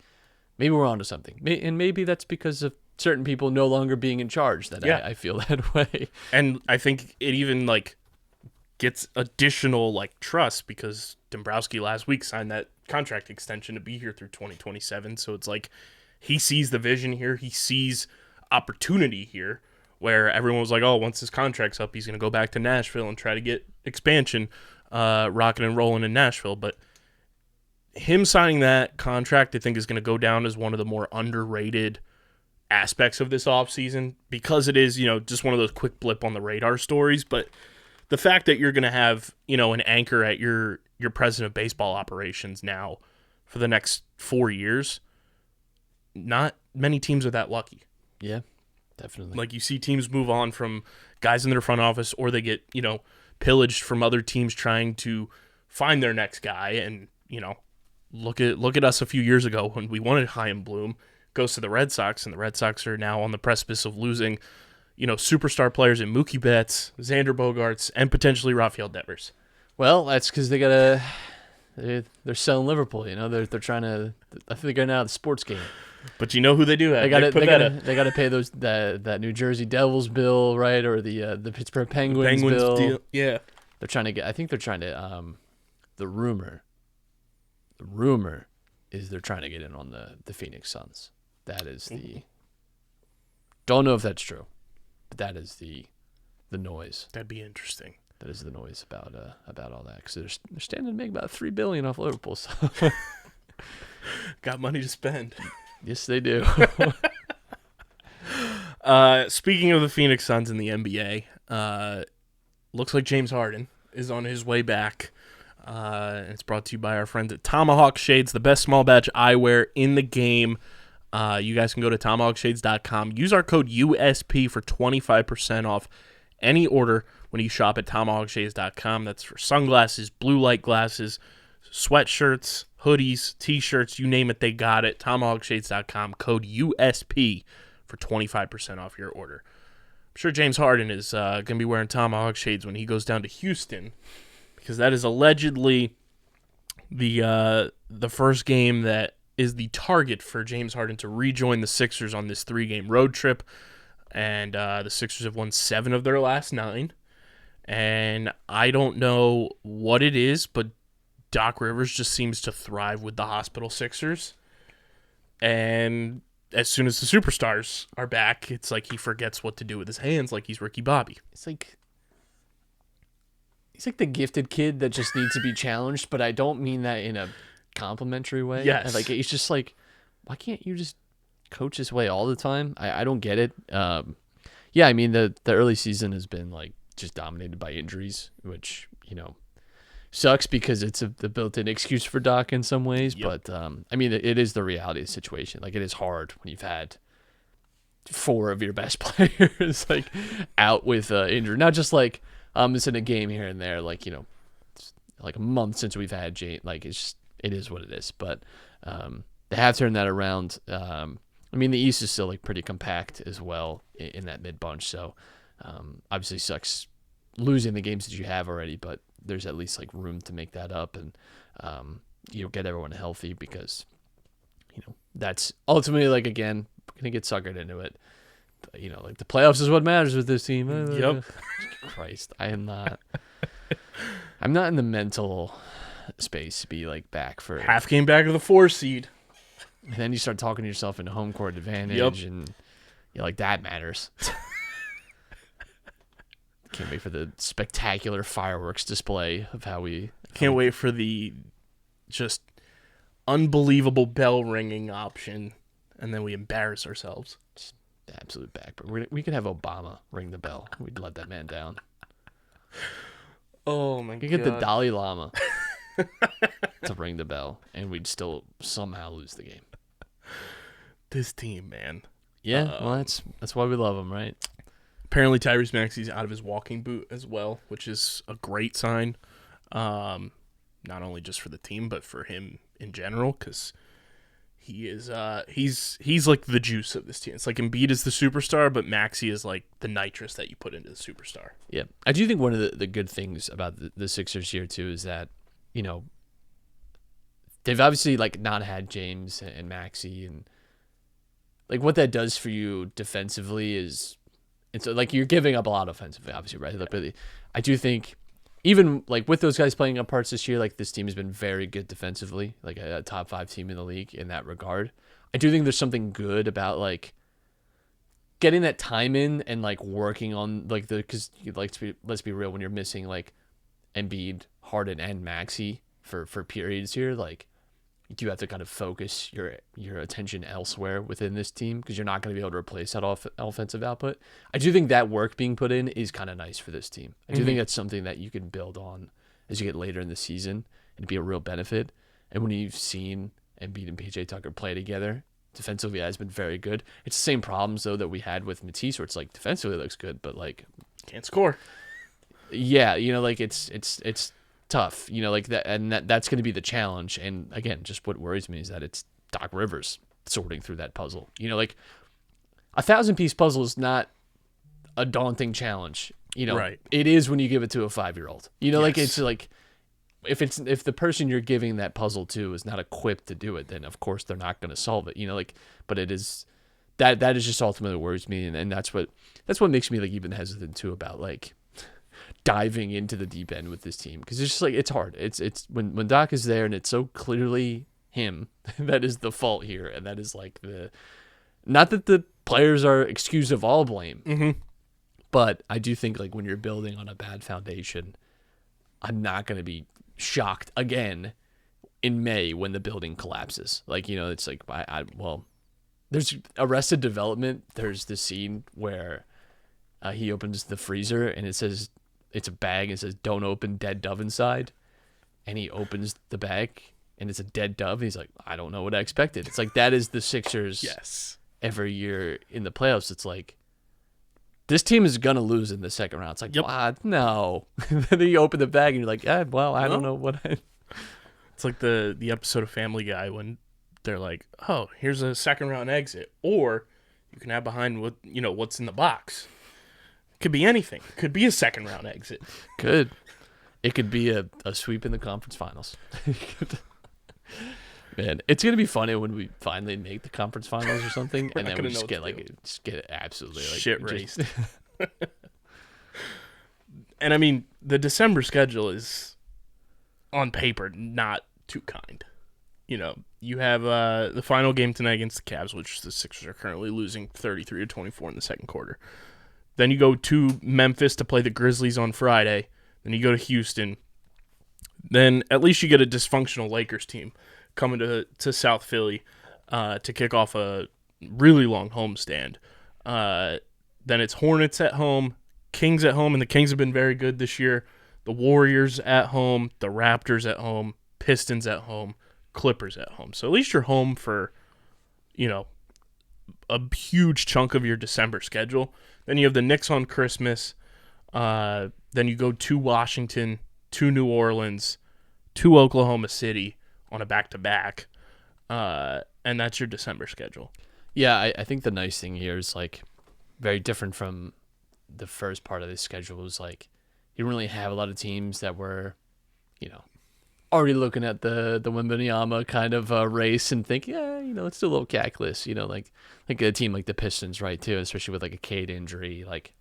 maybe we're onto something, and maybe that's because of certain people no longer being in charge that I feel that way. And I think it even like gets additional like trust, because Dombrowski last week signed that contract extension to be here through 2027. So it's like he sees the vision here. He sees opportunity here, where everyone was like, oh, once his contract's up, he's going to go back to Nashville and try to get expansion rocking and rolling in Nashville. But him signing that contract, I think, is going to go down as one of the more underrated aspects of this offseason, because it is, just one of those quick blip on the radar stories. But the fact that you're going to have, an anchor at your president of baseball operations now for the next 4 years, not many teams are that lucky. Yeah, definitely. Like, you see teams move on from guys in their front office, or they get, pillaged from other teams trying to find their next guy. And, look at us a few years ago when we wanted Chaim Bloom, goes to the Red Sox, and the Red Sox are now on the precipice of losing, superstar players in Mookie Betts, Xander Bogaerts, and potentially Rafael Devers. Well, that's because they're selling Liverpool. They're trying to. I think they're now the sports game. But you know who they do have? They got to pay those that New Jersey Devils bill, right, or the Pittsburgh Penguins bill. Deal. Yeah, they're trying to get. I think they're trying to. The rumor is they're trying to get in on the Phoenix Suns. That is the. Don't know if that's true, but that is the noise. That'd be interesting. That is the noise about all that, because they're standing to make about $3 billion off Liverpool. So. Got money to spend. Yes, they do. Speaking of the Phoenix Suns in the NBA, looks like James Harden is on his way back. And it's brought to you by our friends at Tomahawk Shades, the best small batch eyewear in the game. You guys can go to tomahawkshades.com. Use our code USP for 25% off any order when you shop at tomahawkshades.com. That's for sunglasses, blue light glasses, sweatshirts, hoodies, t-shirts, you name it, they got it. tomahawkshades.com, code USP for 25% off your order. I'm sure James Harden is going to be wearing Tomahawk shades when he goes down to Houston, because that is allegedly the first game that is the target for James Harden to rejoin the Sixers on this 3-game road trip. And the Sixers have won 7 of their last 9. And I don't know what it is, but Doc Rivers just seems to thrive with the hospital Sixers. And as soon as the superstars are back, it's like he forgets what to do with his hands, like he's Ricky Bobby. He's like the gifted kid that just needs to be challenged, but I don't mean that in a complimentary way. Yes. Like, it's just like, why can't you just coach this way all the time? I don't get it. Yeah, I mean, the early season has been like just dominated by injuries, which, sucks because it's the built-in excuse for Doc in some ways. Yep. But I mean, it is the reality of the situation. Like, it is hard when you've had 4 of your best players like out with injury, not just like missing a game here and there. Like, it's like a month since we've had Jane. Like, it is what it is. But they have turned that around. I mean, the East is still like pretty compact as well in that mid bunch. So obviously sucks losing the games that you have already, but there's at least like room to make that up and get everyone healthy, because that's ultimately, like, again, we're gonna get suckered into it. But, like, the playoffs is what matters with this team. Yep. Christ, I'm not in the mental space to be like back for Half game back of the 4 seed. And then you start talking to yourself into home court advantage, Yep. and you're like, that matters. Can't wait for the spectacular fireworks display of how we... Can't wait for the just unbelievable bell ringing option, and then we embarrass ourselves. Just the absolute back. But we could have Obama ring the bell. We'd let that man down. Oh, my We could get the Dalai Lama to ring the bell, and we'd still somehow lose the game. This team, man. Yeah, well, that's why we love him, right? Apparently, Tyrese Maxey's out of his walking boot as well, which is a great sign. Not only just for the team, but for him in general, because he is he's like the juice of this team. It's like Embiid is the superstar, but Maxey is like the nitrous that you put into the superstar. Yeah, I do think one of the good things about the Sixers here too is that they've obviously like not had James and Maxey, and like what that does for you defensively is it's like you're giving up a lot offensively, obviously, right? Like, but I do think even like with those guys playing up parts this year, like this team has been very good defensively, like a top 5 team in the league in that regard. I do think there's something good about like getting that time in and like working on like because let's be real, when you're missing like Embiid, Harden, and Maxey for periods here, like you do have to kind of focus your attention elsewhere within this team, because you're not going to be able to replace that offensive output. I do think that work being put in is kind of nice for this team. I do think that's something that you can build on as you get later in the season and be a real benefit. And when you've seen Embiid and PJ Tucker play together, defensively has been very good. It's the same problems though that we had with Matisse, where it's like defensively looks good, but like Can't score. yeah, like it's tough, like that, and that's going to be the challenge. And again, just what worries me is that it's Doc Rivers sorting through that puzzle. Like a 1,000-piece puzzle is not a daunting challenge. Right. It is when you give it to a 5-year-old. Like Yes. it's like if the person you're giving that puzzle to is not equipped to do it, then of course they're not going to solve it. But it is that is just ultimately what worries me, and that's what makes me like even hesitant too about like diving into the deep end with this team, because it's just like it's hard. It's when Doc is there and it's so clearly him that is the fault here, and that is like not that the players are excused of all blame, but I do think like when you're building on a bad foundation, I'm not going to be shocked again in May when the building collapses. Like it's like there's Arrested Development. There's the scene where he opens the freezer and it says. It's a bag. It says, "Don't open, dead dove inside." And he opens the bag and it's a dead dove. And he's like, I don't know what I expected. It's like that is the Sixers. Yes. Every year in the playoffs, it's like this team is gonna lose in the second round. It's like, what? No. Then you open the bag and you're like, I don't know what. It's like the episode of Family Guy when they're like, oh, here's a second round exit, or you can have behind what's in the box. Could be anything. Could be a second round exit. Could. It could be a sweep in the conference finals. Man, it's gonna be funny when we finally make the conference finals or something, and then we just get absolutely shit raced. And I mean, the December schedule is on paper not too kind. You have the final game tonight against the Cavs, which the Sixers are currently losing 33-24 in the second quarter. Then you go to Memphis to play the Grizzlies on Friday. Then you go to Houston. Then at least you get a dysfunctional Lakers team coming to South Philly to kick off a really long homestand. Then it's Hornets at home, Kings at home, and the Kings have been very good this year. The Warriors at home, the Raptors at home, Pistons at home, Clippers at home. So at least you're home for, a huge chunk of your December schedule. Then you have the Knicks on Christmas. Then you go to Washington, to New Orleans, to Oklahoma City on a back-to-back. And that's your December schedule. Yeah, I think the nice thing here is, like, very different from the first part of this schedule. Is like you don't really have a lot of teams that were, already looking at the Wembanyama kind of race and think, let's do a little calculus. Like a team like the Pistons, right, too, especially with like a Cade injury, like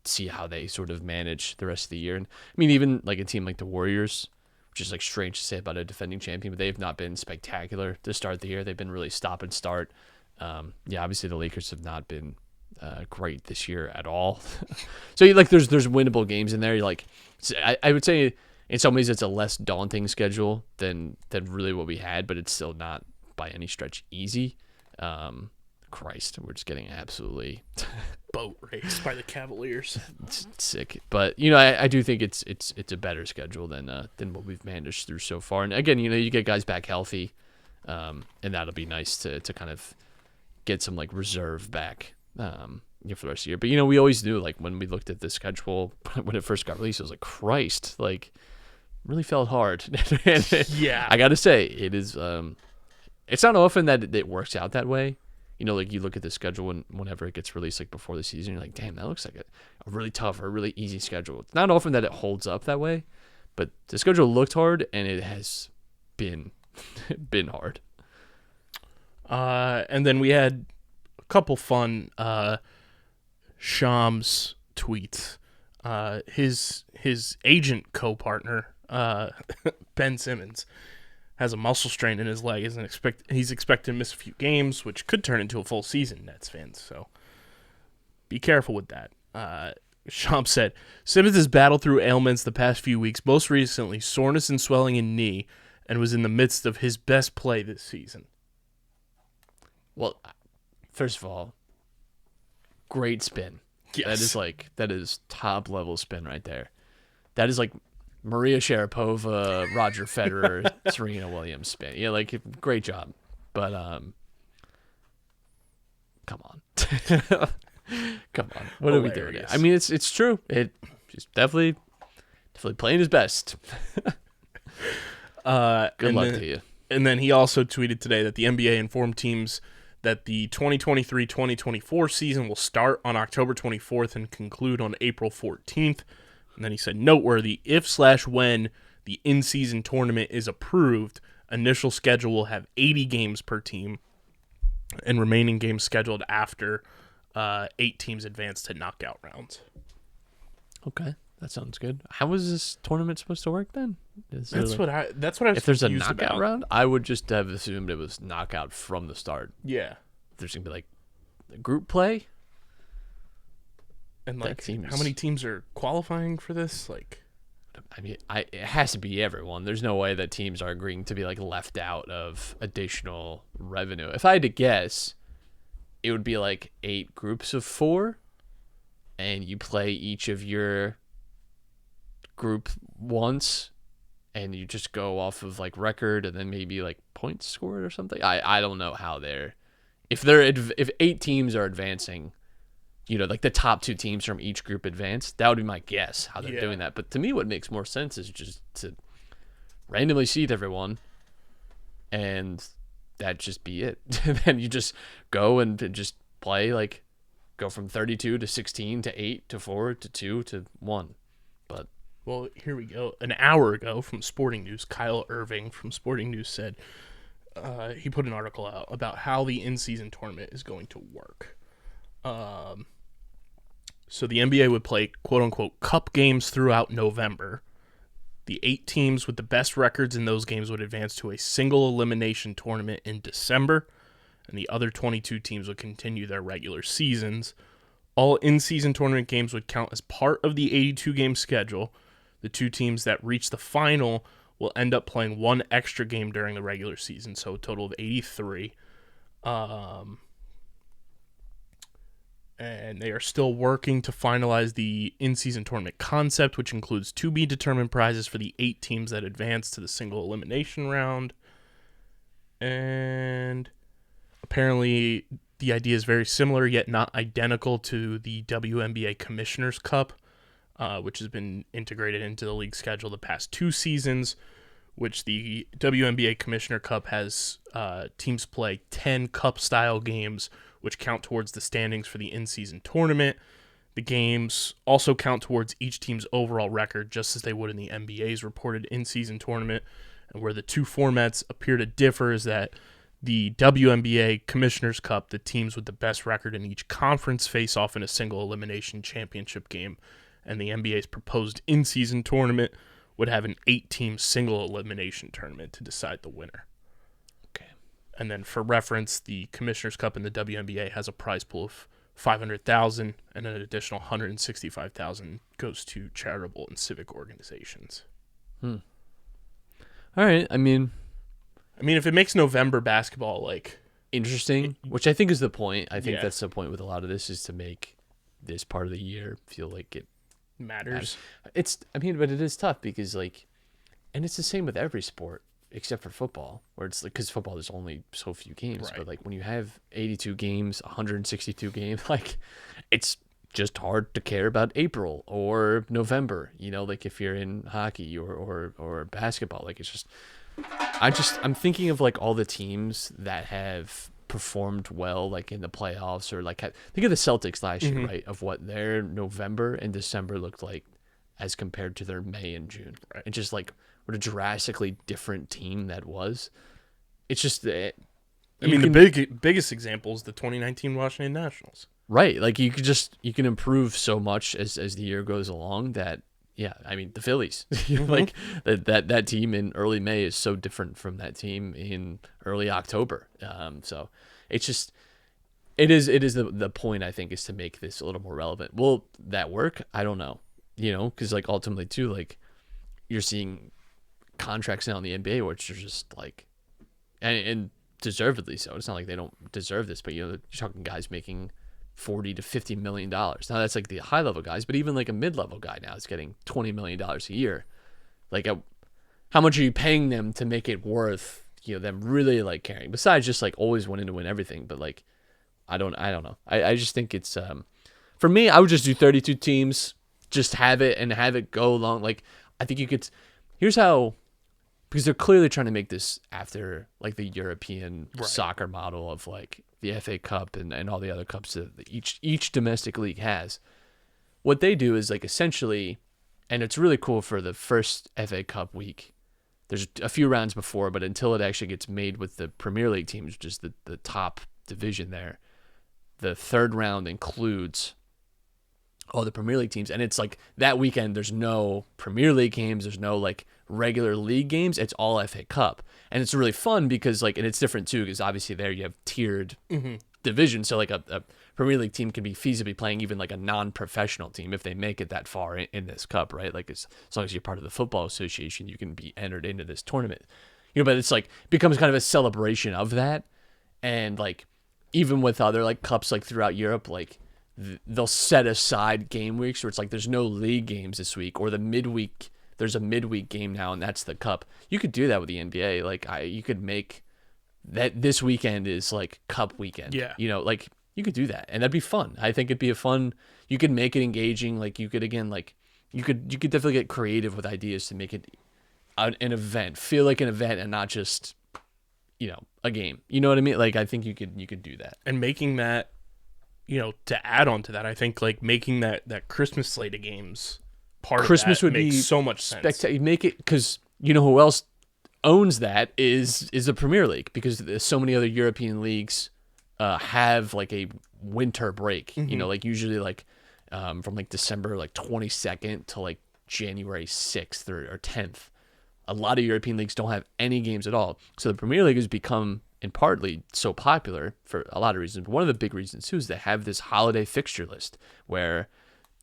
see how they sort of manage the rest of the year. And I mean, even like a team like the Warriors, which is like strange to say about a defending champion, but they've not been spectacular to start the year. They've been really stop and start. Obviously the Lakers have not been great this year at all. So there's winnable games in there. I would say in some ways it's a less daunting schedule than really what we had, but it's still not by any stretch easy. Christ, we're just getting absolutely boat raced by the Cavaliers. It's sick, but I do think it's a better schedule than what we've managed through so far. And again, you get guys back healthy, and that'll be nice to kind of get some like reserve back for the rest of the year. But we always knew, like, when we looked at the schedule when it first got released, it was like, Christ, like, really felt hard. Yeah, I gotta say it is. It's not often that it works out that way. Like you look at the schedule whenever it gets released, like before the season, you're like, damn, that looks like a really tough or a really easy schedule. It's not often that it holds up that way, but the schedule looked hard, and it has been hard. And then we had a couple fun Shams tweets. His agent co-partner, Ben Simmons, has a muscle strain in his leg. He's expected to miss a few games, which could turn into a full season, Nets fans. So be careful with that. Shams said, Simmons has battled through ailments the past few weeks, most recently soreness and swelling in knee, and was in the midst of his best play this season. Well, first of all, great spin. Yes. That is top level spin right there. That is like Maria Sharapova, Roger Federer, Serena Williams spin. Yeah, like, great job. But come on. Come on. What are we doing here? I mean, it's true. He's definitely playing his best. Good luck to you. And then he also tweeted today that the NBA informed teams that the 2023-2024 season will start on October 24th and conclude on April 14th. And then he said, noteworthy, if/when the in-season tournament is approved, initial schedule will have 80 games per team, and remaining games scheduled after 8 teams advance to knockout rounds. Okay, that sounds good. How is this tournament supposed to work then? That's what I was If there's a confused knockout about. round, I would just have assumed it was knockout from the start. Yeah. There's gonna be like a group play. And like, how many teams are qualifying for this? Like, I mean, it has to be everyone. There's no way that teams are agreeing to be like left out of additional revenue. If I had to guess, it would be like 8 groups of 4, and you play each of your group once, and you just go off of like record and then maybe like points scored or something. I don't know how if 8 teams are advancing, like the top 2 teams from each group advance, that would be my guess how they're doing that. But to me, what makes more sense is just to randomly seed everyone, and that just be it. And then you just go and just play, like go from 32 to 16 to 8 to 4 to 2 to 1. But well, here we go. An hour ago from Sporting News, Kyle Irving from Sporting News said he put an article out about how the in-season tournament is going to work. So the NBA would play quote-unquote cup games throughout November. The 8 teams with the best records in those games would advance to a single elimination tournament in December, and the other 22 teams would continue their regular seasons. All in-season tournament games would count as part of the 82-game schedule. The 2 teams that reach the final will end up playing 1 extra game during the regular season, so a total of 83. And they are still working to finalize the in-season tournament concept, which includes to-be-determined prizes for the 8 teams that advance to the single elimination round. And apparently the idea is very similar, yet not identical to the WNBA Commissioner's Cup, which has been integrated into the league schedule the past 2 seasons, which the WNBA Commissioner Cup has teams play 10 cup-style games, which count towards the standings for the in-season tournament. The games also count towards each team's overall record, just as they would in the NBA's reported in-season tournament. And where the 2 formats appear to differ is that the WNBA Commissioner's Cup, the teams with the best record in each conference face off in a single elimination championship game, and the NBA's proposed in-season tournament would have an 8-team single elimination tournament to decide the winner. And then for reference, the Commissioner's Cup in the WNBA has a prize pool of $500,000, and an additional $165,000 goes to charitable and civic organizations. All right. I mean, if it makes November basketball like interesting, which I think is the point. I think that's the point with a lot of this, is to make this part of the year feel like it matters. But it is tough because and it's the same with every sport, except for football, where it's like, because football there's only so few games, right. But like when you have 82 games, 162 games, it's just hard to care about April or November, like if you're in hockey or basketball. It's just I'm thinking of all the teams that have performed well in the playoffs, or think of the Celtics last year, right, of what their November and December looked like as compared to their May and June, right. And just what a drastically different team that was. It's just that. The biggest example is the 2019 Washington Nationals. Right. You can improve so much as the year goes along that, the Phillies, that team in early May is so different from that team in early October. So it's just, it is the point, I think, is to make this a little more relevant. Will that work? I don't know, because ultimately too, you're seeing contracts now in the NBA which are just and deservedly so. It's not like they don't deserve this, but you're talking guys making $40 to $50 million. Now that's the high level guys, but even a mid level guy now is getting $20 million a year. How much are you paying them to make it worth them really caring? Besides just always wanting to win everything, but I don't know. I just think it's for me, I would just do 32 teams, just have it go along. I think you could. Here's how. Because they're clearly trying to make this after the European soccer model of the FA Cup and all the other cups that each domestic league has. What they do is essentially, and it's really cool for the first FA Cup week. There's a few rounds before, but until it actually gets made with the Premier League teams, which is the top division there, the third round includes all the Premier League teams, and it's that weekend there's no Premier League games, there's no regular league games, it's all FA Cup. And it's really fun because and it's different too, because obviously there you have tiered divisions, so a Premier League team can be feasibly playing even a non-professional team if they make it that far in this cup, right? As long as you're part of the football association, you can be entered into this tournament, but it's becomes kind of a celebration of that. And even with other cups throughout Europe, they'll set aside game weeks where it's there's no league games this week, or the midweek there's a midweek game now, and that's the Cup. You could do that with the NBA. Like you could make that this weekend is like Cup weekend. Yeah. Like you could do that, and that'd be fun. I think it'd be a fun. You could make it engaging. Like you could again, like you could definitely get creative with ideas to make it an event, feel like an event, and not just a game. You know what I mean? Like I think you could do that, and making that, to add on to that, I think like making that Christmas slate of games part Christmas of that would makes be so much sense. You make it because who else owns that is the Premier League, because there's so many other European leagues have like a winter break. Like usually like from like December like 22nd to like January 6th or 10th. A lot of European leagues don't have any games at all. So the Premier League has become, in partly, so popular for a lot of reasons. One of the big reasons, too, is they have this holiday fixture list where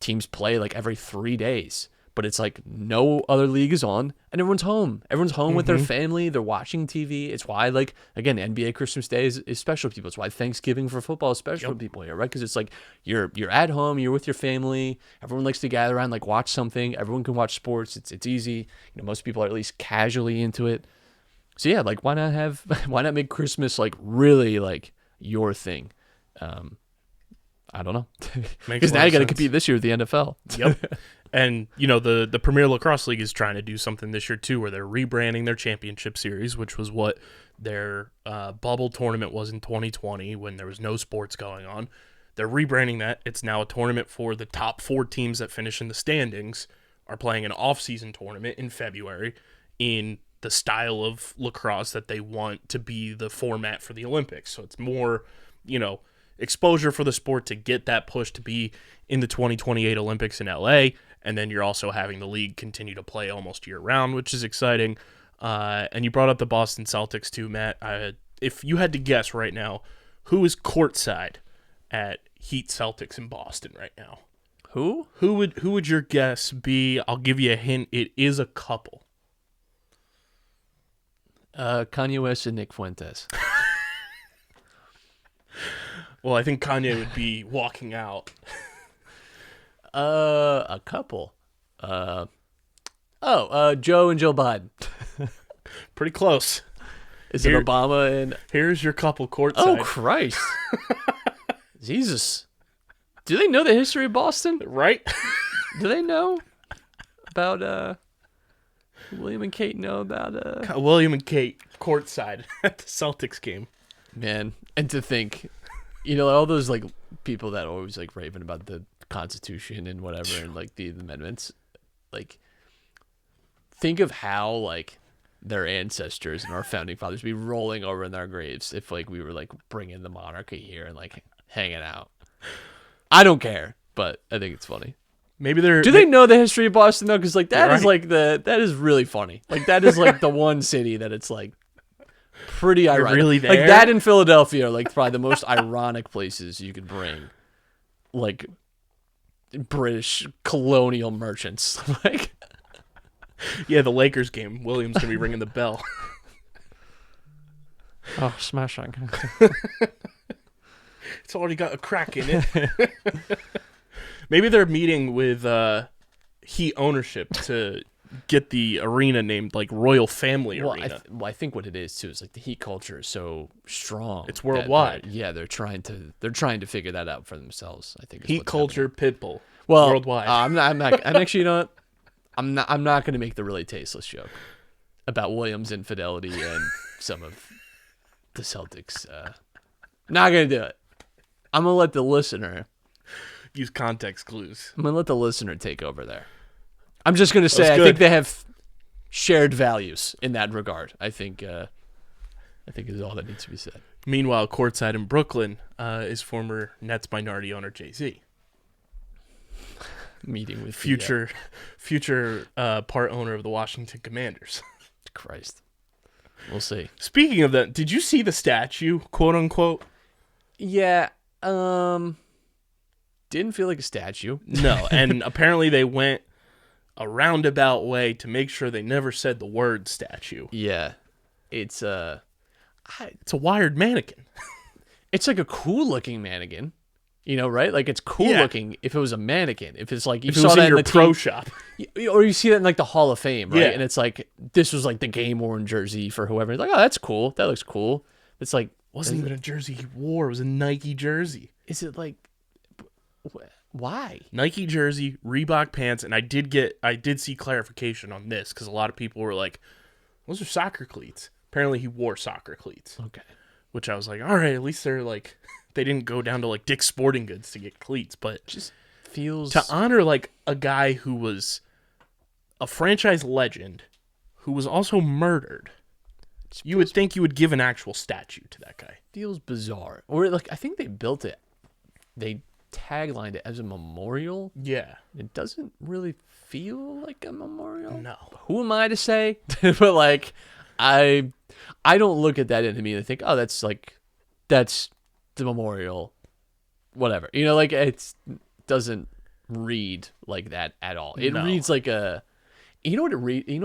teams play like every 3 days. But it's like no other league is on, and everyone's home. Everyone's home with their family. They're watching TV. It's why, like, again, NBA Christmas Day is special to people. It's why Thanksgiving for football is special to people here, right? Because it's like you're at home, you're with your family. Everyone likes to gather around, like watch something. Everyone can watch sports. It's easy. Most people are at least casually into it. So yeah, like why not make Christmas like really like your thing? I don't know. Because now you got to compete this year with the NFL. Yep. And, the Premier Lacrosse League is trying to do something this year, too, where they're rebranding their championship series, which was what their bubble tournament was in 2020 when there was no sports going on. They're rebranding that. It's now a tournament for the top 4 teams that finish in the standings are playing an off-season tournament in February in the style of lacrosse that they want to be the format for the Olympics. So it's more, exposure for the sport to get that push to be in the 2028 Olympics in LA. And then you're also having the league continue to play almost year-round, which is exciting. And you brought up the Boston Celtics too, Matt. If you had to guess right now, who is courtside at Heat Celtics in Boston right now? Who? Who would your guess be? I'll give you a hint. It is a couple. Kanye West and Nick Fuentes. Well, I think Kanye would be walking out. A couple. Joe and Joe Biden. Pretty close. Is it Obama and... Here's your couple courtside. Oh, Christ. Jesus. Do they know the history of Boston? Right? Do they know about... William and Kate know about... William and Kate courtside at the Celtics game. Man, and to think... all those like people that always like raving about the Constitution and whatever and like the amendments, like think of how like their ancestors and our founding fathers be rolling over in their graves if like we were like bringing the monarchy here and like hanging out. I don't care, but I think it's funny. Maybe do they know the history of Boston though? Because like that is right. like that is really funny. Like that is like the one city that it's like pretty ironic. You're really there? Like that in Philadelphia are like probably the most ironic places you could bring like British colonial merchants. Like yeah, the Lakers game. Williams gonna be ringing the bell. Oh, smashing. It's already got a crack in it. Maybe they're meeting with Heat ownership to get the arena named like Royal Family Arena. I think what it is too is like the Heat culture is so strong. It's worldwide. They're trying to figure that out for themselves. I think is Heat culture, Pitbull. Well, worldwide. I'm actually not. I'm not going to make the really tasteless joke about Williams' infidelity and some of the Celtics. Not going to do it. I'm going to let the listener use context clues. I'm going to let the listener take over there. I'm just going to say I think they have shared values in that regard. I think is all that needs to be said. Meanwhile, courtside in Brooklyn is former Nets minority owner Jay-Z. Meeting with future part owner of the Washington Commanders. Christ. We'll see. Speaking of that, did you see the statue, quote unquote? Yeah. Didn't feel like a statue. No, and apparently they went a roundabout way to make sure they never said the word statue. Yeah. It's a wired mannequin. It's like a cool looking mannequin. You know, right? Like it's cool looking if it was a mannequin. If it's like you If it saw was that in your the pro team, shop. or you see that in like the Hall of Fame, right? Yeah. And it's like this was like the game worn jersey for whoever. It's like, oh, that's cool. That looks cool. It's like Wasn't even a jersey he wore. It was a Nike jersey. is it like why? Nike jersey, Reebok pants, and I did see clarification on this because a lot of people were like, those are soccer cleats. Apparently he wore soccer cleats. Okay. Which I was like, all right, at least they're like, they didn't go down to like Dick's Sporting Goods to get cleats, but Just feels to honor like a guy who was a franchise legend, who was also murdered, you would think you would give an actual statue to that guy. feels bizarre. Or like I think they built it. They taglined it as a memorial. Yeah. It doesn't really feel like a memorial. No. Who am I to say? But like I don't look at that and immediately think, oh, that's the memorial, whatever. You know, like it doesn't read like that at all. It reads like a, you know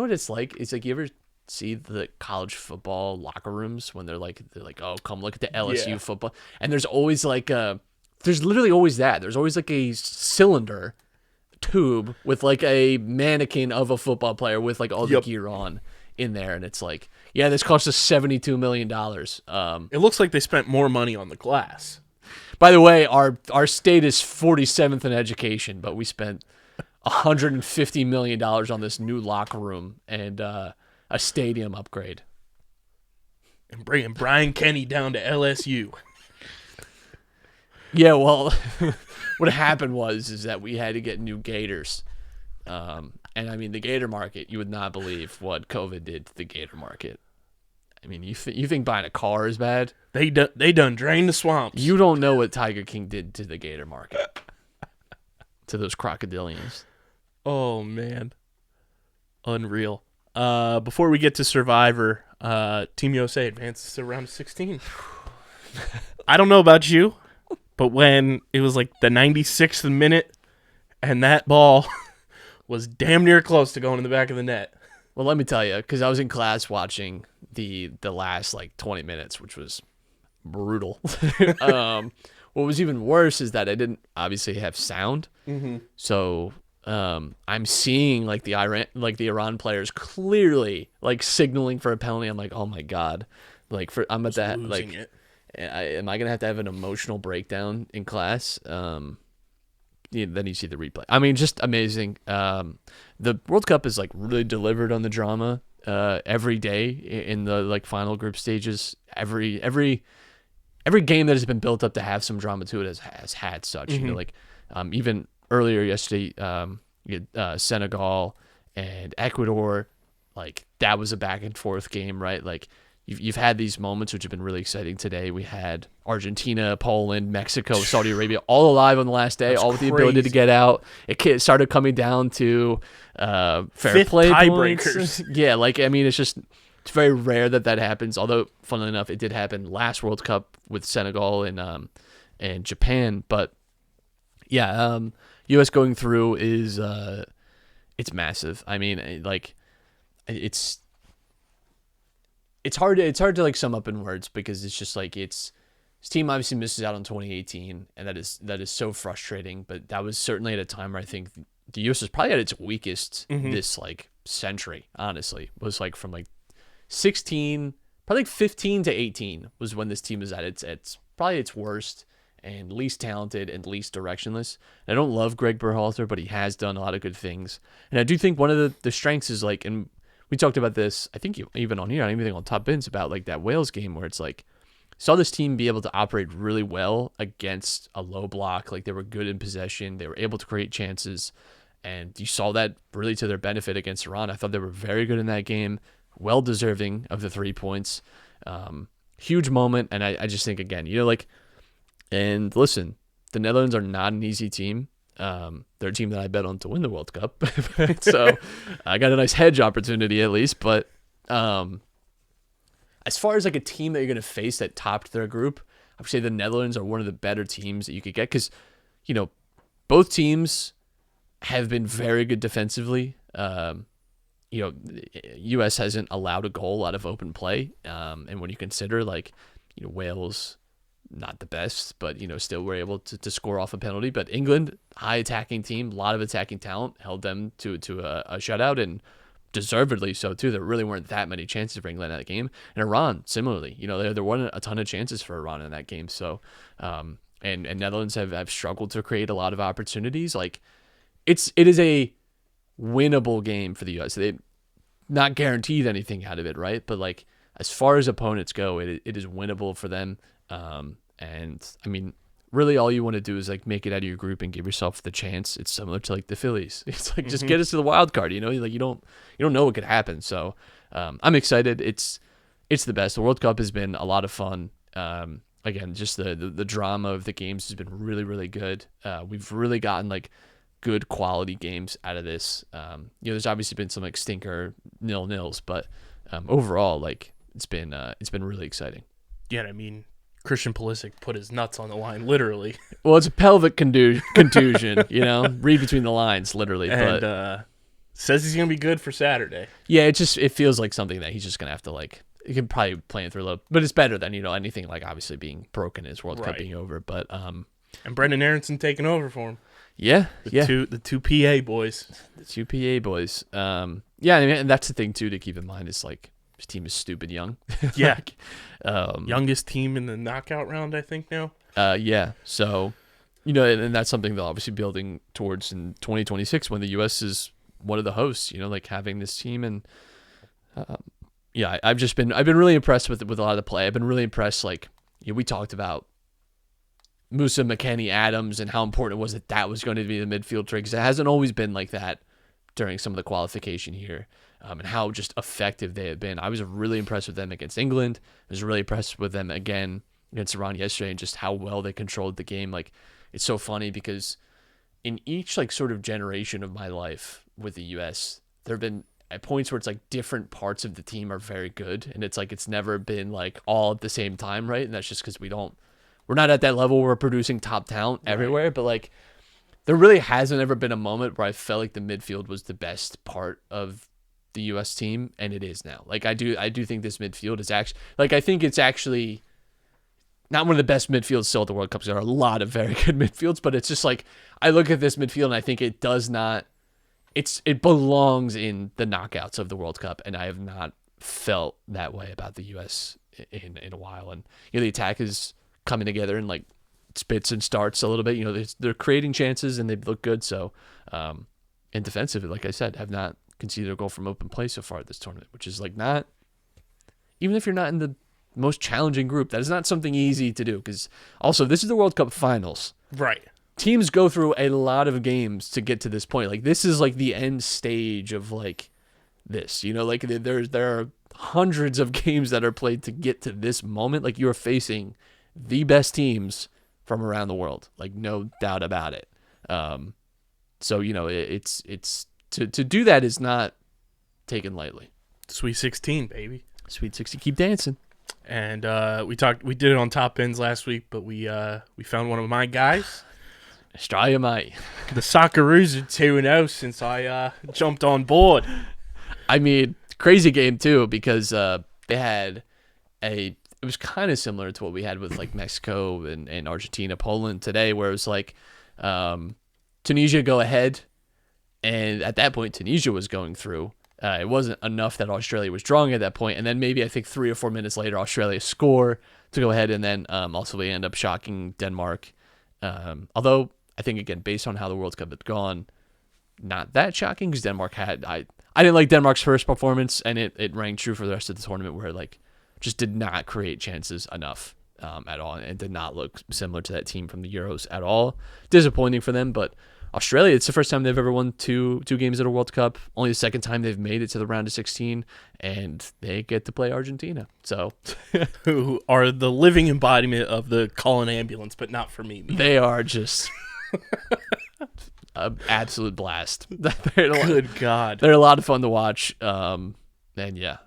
what it's like? It's like, you ever see the college football locker rooms when they're like, oh, come look at the LSU football. And there's always like there's literally always that. There's always like a cylinder tube with like a mannequin of a football player with like all the gear on in there. And it's like, yeah, this cost us $72 million. It looks like they spent more money on the glass. By the way, our state is 47th in education, but we spent $150 million on this new locker room and a stadium upgrade. And bringing Brian Kenny down to LSU. Yeah, well, what happened is that we had to get new gators. And I mean, the gator market, you would not believe what COVID did to the gator market. I mean, you think buying a car is bad? They done drained the swamps. You don't know what Tiger King did to the gator market. To those crocodilians. Oh, man. Unreal. Before we get to Survivor, Team USA advances to round of 16. I don't know about you, but when it was like the 96th minute and that ball was damn near close to going in the back of the net. Well, let me tell you, because I was in class watching the last like 20 minutes, which was brutal. What was even worse is that I didn't obviously have sound, so I'm seeing like the Iran players clearly like signaling for a penalty. I'm like, oh my god, like I'm at that like, am I gonna have to have an emotional breakdown in class? Then you see the replay. I mean, just amazing. The World Cup is like really delivered on the drama every day in the like final group stages. Every game that has been built up to have some drama to it has had such. You know, like even earlier yesterday, you had, Senegal and Ecuador. Like that was a back and forth game, right? Like you've had these moments which have been really exciting today. We had Argentina, Poland, Mexico, Saudi Arabia, all alive on the last day, all with the ability to get out. It started coming down to fair Fifth play tiebreakers. points. Yeah, like I mean, it's very rare that happens. Although, funnily enough, it did happen last World Cup with Senegal and Japan. But yeah, U.S. going through is it's massive. I mean, like it's hard to like sum up in words because it's just like this team obviously misses out on 2018 and that is so frustrating, but that was certainly at a time where I think the US was probably at its weakest this like century, honestly. Was like from like 16, probably like 15 to 18 was when this team was at its probably its worst and least talented and least directionless. And I don't love Greg Berhalter, but he has done a lot of good things. And I do think one of the strengths is like, and we talked about this, I think even on here, I even think on Top Bins about like that Wales game where it's like, saw this team be able to operate really well against a low block. Like they were good in possession. They were able to create chances. And you saw that really to their benefit against Iran. I thought they were very good in that game, well deserving of the 3 points. Huge moment. And I just think, again, like, and listen, the Netherlands are not an easy team. They're a team that I bet on to win the World Cup. So I got a nice hedge opportunity at least. But as far as like a team that you're going to face that topped their group, I would say the Netherlands are one of the better teams that you could get because, both teams have been very good defensively. U.S. hasn't allowed a goal out of open play. And when you consider like, Wales not the best, but still were able to score off a penalty. But England, high attacking team, a lot of attacking talent, held them to a shutout, and deservedly so too. There really weren't that many chances for England in that game. And Iran, similarly, there weren't a ton of chances for Iran in that game. So, and Netherlands have struggled to create a lot of opportunities. Like, it is a winnable game for the U.S. They not guaranteed anything out of it, right? But like, as far as opponents go, it is winnable for them. And I mean, really all you want to do is like make it out of your group and give yourself the chance. It's similar to like the Phillies. It's like, just get us to the wild card, like you don't know what could happen. So, I'm excited. It's the best. The World Cup has been a lot of fun. Again, just the drama of the games has been really, really good. We've really gotten like good quality games out of this. There's obviously been some like stinker 0-0s, but overall, like it's been really exciting. Yeah, I mean, Christian Pulisic put his nuts on the line, literally. Well, it's a pelvic contusion, read between the lines, literally. And but says he's gonna be good for Saturday. Yeah, it feels like something that he's just gonna have to like. He can probably play it through a little, but it's better than anything like obviously being broken, his World Cup being over. But and Brendan Aronson taking over for him. Yeah, the two PA boys. The two PA boys. Yeah, I mean, and that's the thing too to keep in mind is like his team is stupid young. Yeah. Youngest team in the knockout round, I think now. Yeah. So, and that's something they're obviously building towards in 2026 when the U.S. is one of the hosts. Like having this team and. Yeah, I've been really impressed with a lot of the play. I've been really impressed. Like, we talked about Musa, McKennie, Adams, and how important it was that was going to be the midfield trick. Because it hasn't always been like that during some of the qualification here, and how just effective they have been. I was really impressed with them against England. I was really impressed with them again against Iran yesterday, and just how well they controlled the game. Like, it's so funny because in each like sort of generation of my life with the U.S., there have been at points where it's like different parts of the team are very good, and it's like it's never been like all at the same time, right? And that's just because we're not at that level where we're producing top talent everywhere. But like, there really hasn't ever been a moment where I felt like the midfield was the best part of the U.S. team, and it is now. Like, I do think this midfield is actually like, I think it's actually not one of the best midfields still at the World Cup. There are a lot of very good midfields, but it's just like I look at this midfield and I think it does not. It belongs in the knockouts of the World Cup, and I have not felt that way about the U.S. in a while. And the attack is coming together and like spits and starts a little bit. They're creating chances and they look good. So, and defensively, like I said, have not conceded a goal from open play so far at this tournament, which is like not, even if you're not in the most challenging group, that is not something easy to do. Because also, this is the World Cup finals, right? Teams go through a lot of games to get to this point. Like, this is like the end stage of like this, like there are hundreds of games that are played to get to this moment. Like, you're facing the best teams from around the world, like no doubt about it. So, it's to do that is not taken lightly. Sweet 16, baby. Sweet 16, keep dancing. And we did it on Top Ends last week, but we found one of my guys. Australia, mate. The Socceroos are 2-0 since I jumped on board. I mean, crazy game too, because they had it was kind of similar to what we had with like Mexico and Argentina, Poland today, where it was like Tunisia go ahead, and at that point Tunisia was going through. It wasn't enough that Australia was drawing at that point, and then maybe I think 3 or 4 minutes later Australia score to go ahead, and then also they end up shocking Denmark. Although I think, again, based on how the World Cup had gone, not that shocking, because Denmark had I didn't like Denmark's first performance, and it rang true for the rest of the tournament, where like just did not create chances enough at all, and did not look similar to that team from the Euros at all. Disappointing for them, but Australia, it's the first time they've ever won two games at a World Cup. Only the second time they've made it to the round of 16, and they get to play Argentina. So, who are the living embodiment of the call an ambulance, but not for me. They are just an absolute blast. Good God, they're a lot of fun to watch. And yeah,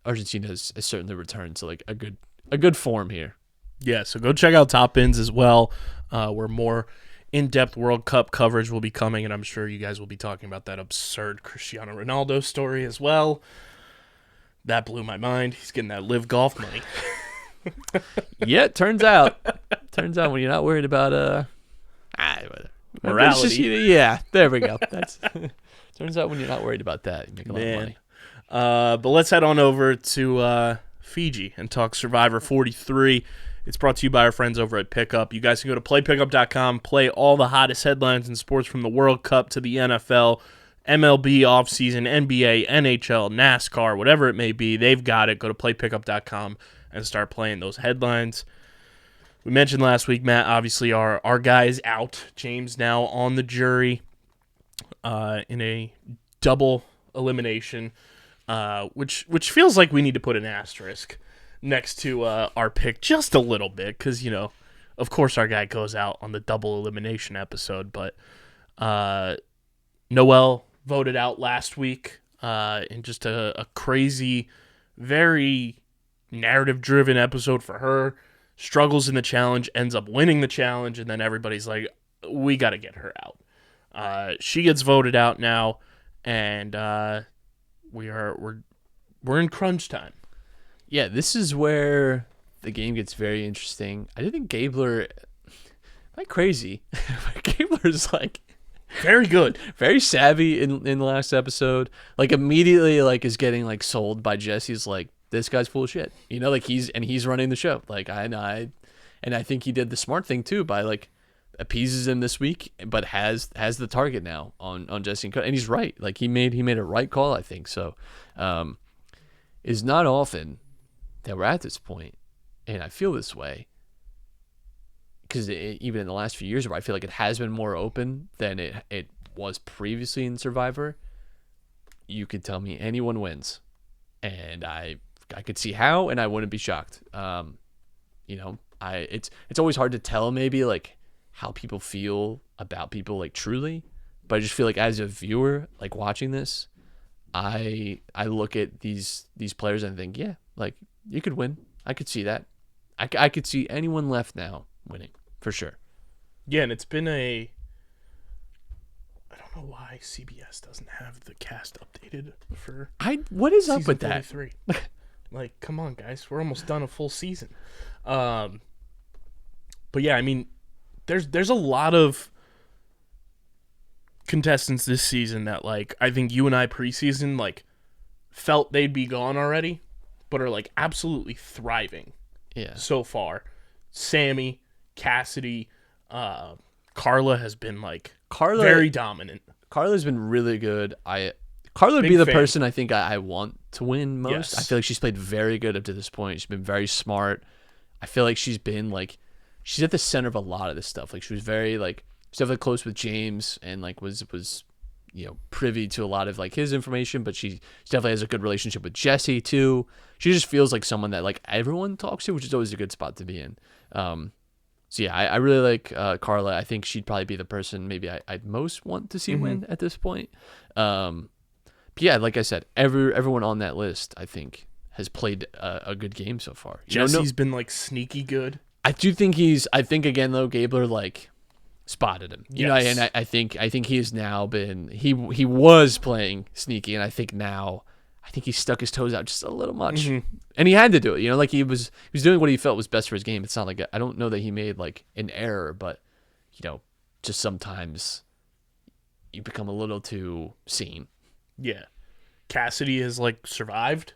Argentina has certainly returned to like a good form here. Yeah, so go check out Top Ends as well, where more in-depth World Cup coverage will be coming, and I'm sure you guys will be talking about that absurd Cristiano Ronaldo story as well. That blew my mind. He's getting that live golf money. Yeah, turns out when you're not worried about morality. Yeah, there we go. That's turns out when you're not worried about that, you make a lot of money. But let's head on over to Fiji and talk Survivor 43. It's brought to you by our friends over at Pickup. You guys can go to playpickup.com, play all the hottest headlines in sports from the World Cup to the NFL, MLB offseason, NBA, NHL, NASCAR, whatever it may be. They've got it. Go to playpickup.com and start playing those headlines. We mentioned last week, Matt, obviously our guy is out. James now on the jury in a double elimination, which feels like we need to put an asterisk next to our pick just a little bit because, of course our guy goes out on the double elimination episode. But Noelle voted out last week in just a crazy, very narrative-driven episode for her. Struggles in the challenge, ends up winning the challenge, and then everybody's like, we got to get her out. She gets voted out now, and we're in crunch time. Yeah, this is where the game gets very interesting. I think Gabler, like crazy. Gabler's like very good, very savvy in the last episode. Like immediately, like is getting like sold by Jesse's like this guy's full of shit. Like he's running the show. Like I think he did the smart thing too by like appeases him this week, but has the target now on Jesse and he's right. Like he made a right call. I think so. Is not often that we're at this point, and I feel this way because even in the last few years where I feel like it has been more open than it was previously in Survivor. You could tell me anyone wins, and I could see how, and I wouldn't be shocked. It's always hard to tell maybe like how people feel about people like truly, but I just feel like as a viewer like watching this, I look at these players and think, yeah, like you could win. I could see that. I could see anyone left now winning for sure. Yeah, and it's been I don't know why CBS doesn't have the cast updated for what is up with 43. That? Like, come on, guys, we're almost done a full season. But yeah, I mean, there's a lot of contestants this season that like I think you and I preseason like felt they'd be gone already, but are like absolutely thriving. Yeah. So far, Sammy, Cassidy, Carla has been like very dominant. Carla's been really good. Carla would be the person I think I want to win most. Yes. I feel like she's played very good up to this point. She's been very smart. I feel like she's been like she's at the center of a lot of this stuff. Like she was very like she's definitely close with James and like was privy to a lot of like his information, but she definitely has a good relationship with Jesse too. She just feels like someone that like everyone talks to, which is always a good spot to be in. So yeah, I really like Carla. I think she'd probably be the person maybe I'd most want to see win at this point. But yeah, like I said, everyone on that list I think has played a good game so far. Jesse's been like sneaky good. I think again though, Gabler like spotted him. And I think he has now been he was playing sneaky, and I think he stuck his toes out just a little much, and he had to do it. Like he was doing what he felt was best for his game. It's not like I don't know that he made like an error, but just sometimes you become a little too seen. Yeah, Cassidy has like survived,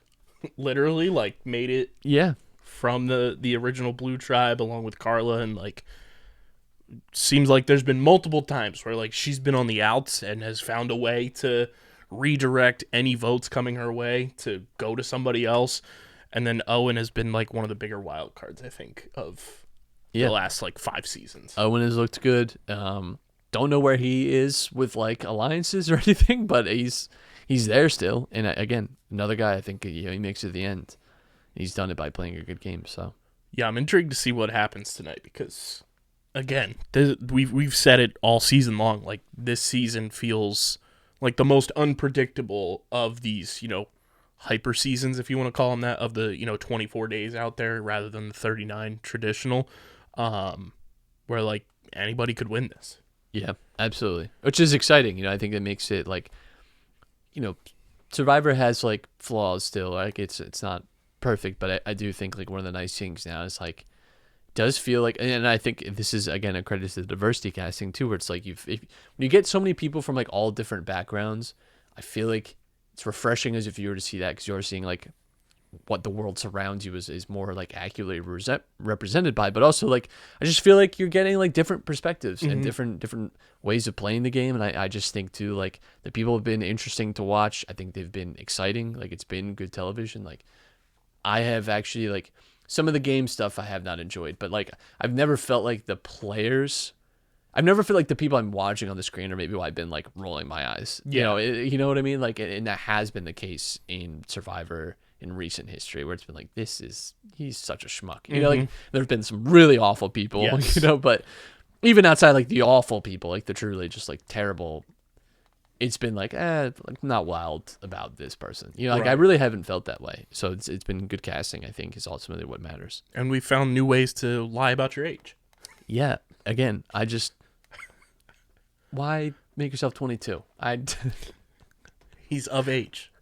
literally like made it. Yeah, from the original Blue Tribe along with Carla, and like seems like there's been multiple times where like she's been on the outs and has found a way to redirect any votes coming her way to go to somebody else. And then Owen has been like one of the bigger wild cards, I think, of the last like 5 seasons. Owen has looked good. Don't know where he is with like alliances or anything, but he's there still. And again, another guy I think he makes it to the end. He's done it by playing a good game. So yeah, I'm intrigued to see what happens tonight because again, we've said it all season long. Like this season feels like the most unpredictable of these, hyper seasons, if you want to call them that, of the 24 days out there rather than the 39 traditional, where like anybody could win this. Yeah, absolutely, which is exciting. I think that makes it like, Survivor has like flaws still. Like it's not perfect, but I do think like one of the nice things now is like does feel like, and I think this is again a credit to the diversity casting too, where it's like when you get so many people from like all different backgrounds, I feel like it's refreshing as if you were to see that, because you're seeing like what the world surrounds you is more like accurately represented by, but also like I just feel like you're getting like different perspectives and different ways of playing the game, and I just think too like the people have been interesting to watch. I think they've been exciting, like it's been good television. Like I have actually like some of the game stuff I have not enjoyed, but like I've never felt like the players, I've never felt like the people I'm watching on the screen are maybe why I've been like rolling my eyes. Yeah. You know what I mean? Like, and that has been the case in Survivor in recent history, where it's been like, he's such a schmuck. You know, like there's been some really awful people, Yes. you know, but even outside like the awful people, like the truly just like terrible, it's been like, like not wild about this person. You know, like I Right. really haven't felt that way. So it's been good casting, I think, is ultimately what matters. And we found new ways to lie about your age. Yeah. Again, why make yourself 22? He's of age,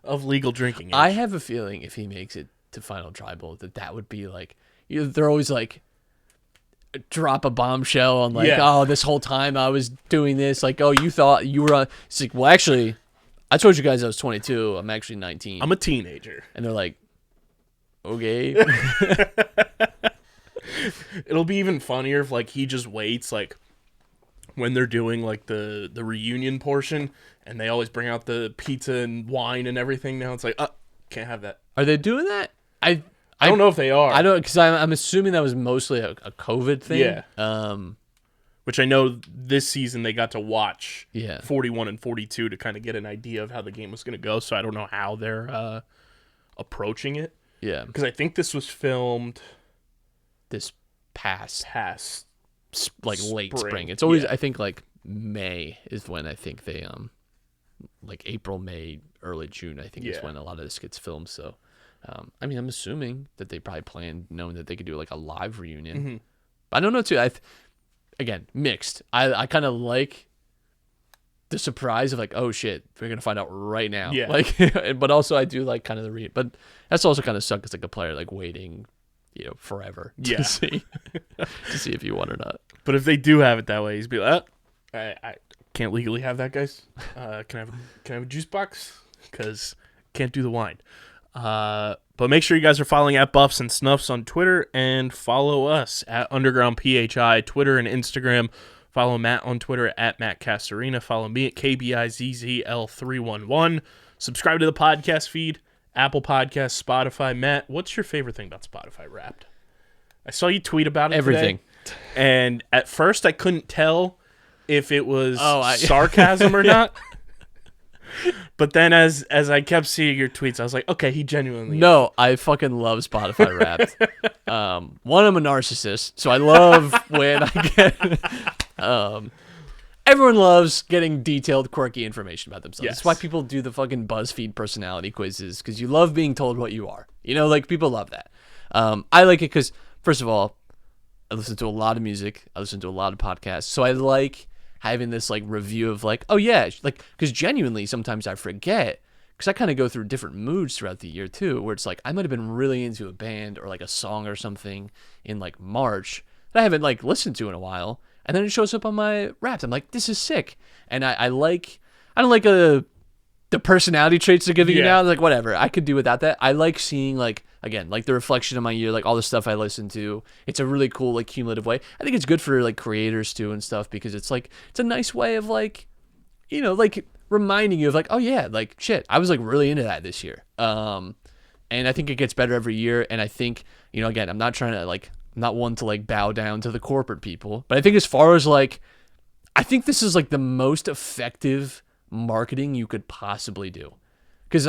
of legal drinking age. I have a feeling if he makes it to Final Tribal, that would be like, they're always like, drop a bombshell on like, oh, this whole time I was doing this. Like, oh, you thought you were on. It's like, well, actually, I told you guys I was 22. I'm actually 19. I'm a teenager. And they're like, okay. It'll be even funnier if like he just waits like when they're doing like the reunion portion, and they always bring out the pizza and wine and everything. Now it's like, can't have that. Are they doing that? I don't know if they are. I don't, because I'm assuming that was mostly a COVID thing. Yeah. Which I know this season they got to watch 41 and 42 to kind of get an idea of how the game was going to go. So I don't know how they're approaching it. Yeah. Because I think this was filmed this past like late spring. It's always, I think like May is when I think they like April, May, early June, I think is when a lot of this gets filmed. So I mean, I'm assuming that they probably planned knowing that they could do like a live reunion. But I don't know too. Again, mixed. I kind of like the surprise of like, oh shit, we're gonna find out right now. Yeah. Like, but also I do like kind of but that's also kind of suck as like a player like waiting, forever to see if you won or not. But if they do have it that way, he's be like, I can't legally have that, guys. Can I have a juice box? Because can't do the wine. But make sure you guys are following at Buffs and Snuffs on Twitter, and follow us at Underground PHI, Twitter and Instagram. Follow Matt on Twitter at Matt Castorina. Follow me at KBIZZL311. Subscribe to the podcast feed, Apple Podcasts, Spotify. Matt, what's your favorite thing about Spotify Wrapped? I saw you tweet about it Everything. today, and at first I couldn't tell if it was sarcasm or not. But then as I kept seeing your tweets, I was like, okay, he genuinely No, I fucking love Spotify Wrapped. One, I'm a narcissist, so I love when I get... everyone loves getting detailed, quirky information about themselves. Yes. That's why people do the fucking BuzzFeed personality quizzes, because you love being told what you are. Like, people love that. I like it because, first of all, I listen to a lot of music. I listen to a lot of podcasts. So I like having this like review of like, oh yeah, like, because genuinely sometimes I forget, because I kind of go through different moods throughout the year too, where it's like I might have been really into a band or like a song or something in like March that I haven't like listened to in a while, and then it shows up on my Wrapped. I'm like, this is sick, and I don't like the personality traits they're giving you now. Like, whatever, I could do without that. I like seeing like, again, like the reflection of my year, like all the stuff I listen to. It's a really cool, like, cumulative way. I think it's good for like creators too and stuff, because it's like, it's a nice way of like, like reminding you of like, oh yeah, like shit, I was like really into that this year. And I think it gets better every year. And I think, again, I'm not trying to like, I'm not one to like bow down to the corporate people, but I think as far as like, I think this is like the most effective marketing you could possibly do. Because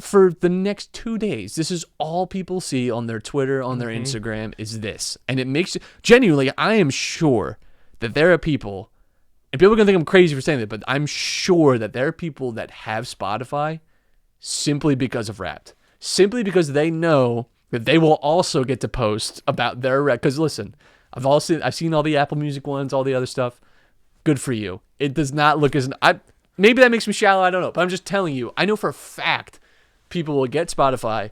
for the next 2 days, this is all people see on their Twitter, on their Instagram, is this. And it makes, genuinely, I am sure that there are people, and people are going to think I'm crazy for saying that, but I'm sure that there are people that have Spotify simply because of Wrapped. Simply because they know that they will also get to post about their Wrapped. Because listen, I've seen all the Apple Music ones, all the other stuff. Good for you. It does not look as... maybe that makes me shallow, I don't know. But I'm just telling you, I know for a fact people will get Spotify,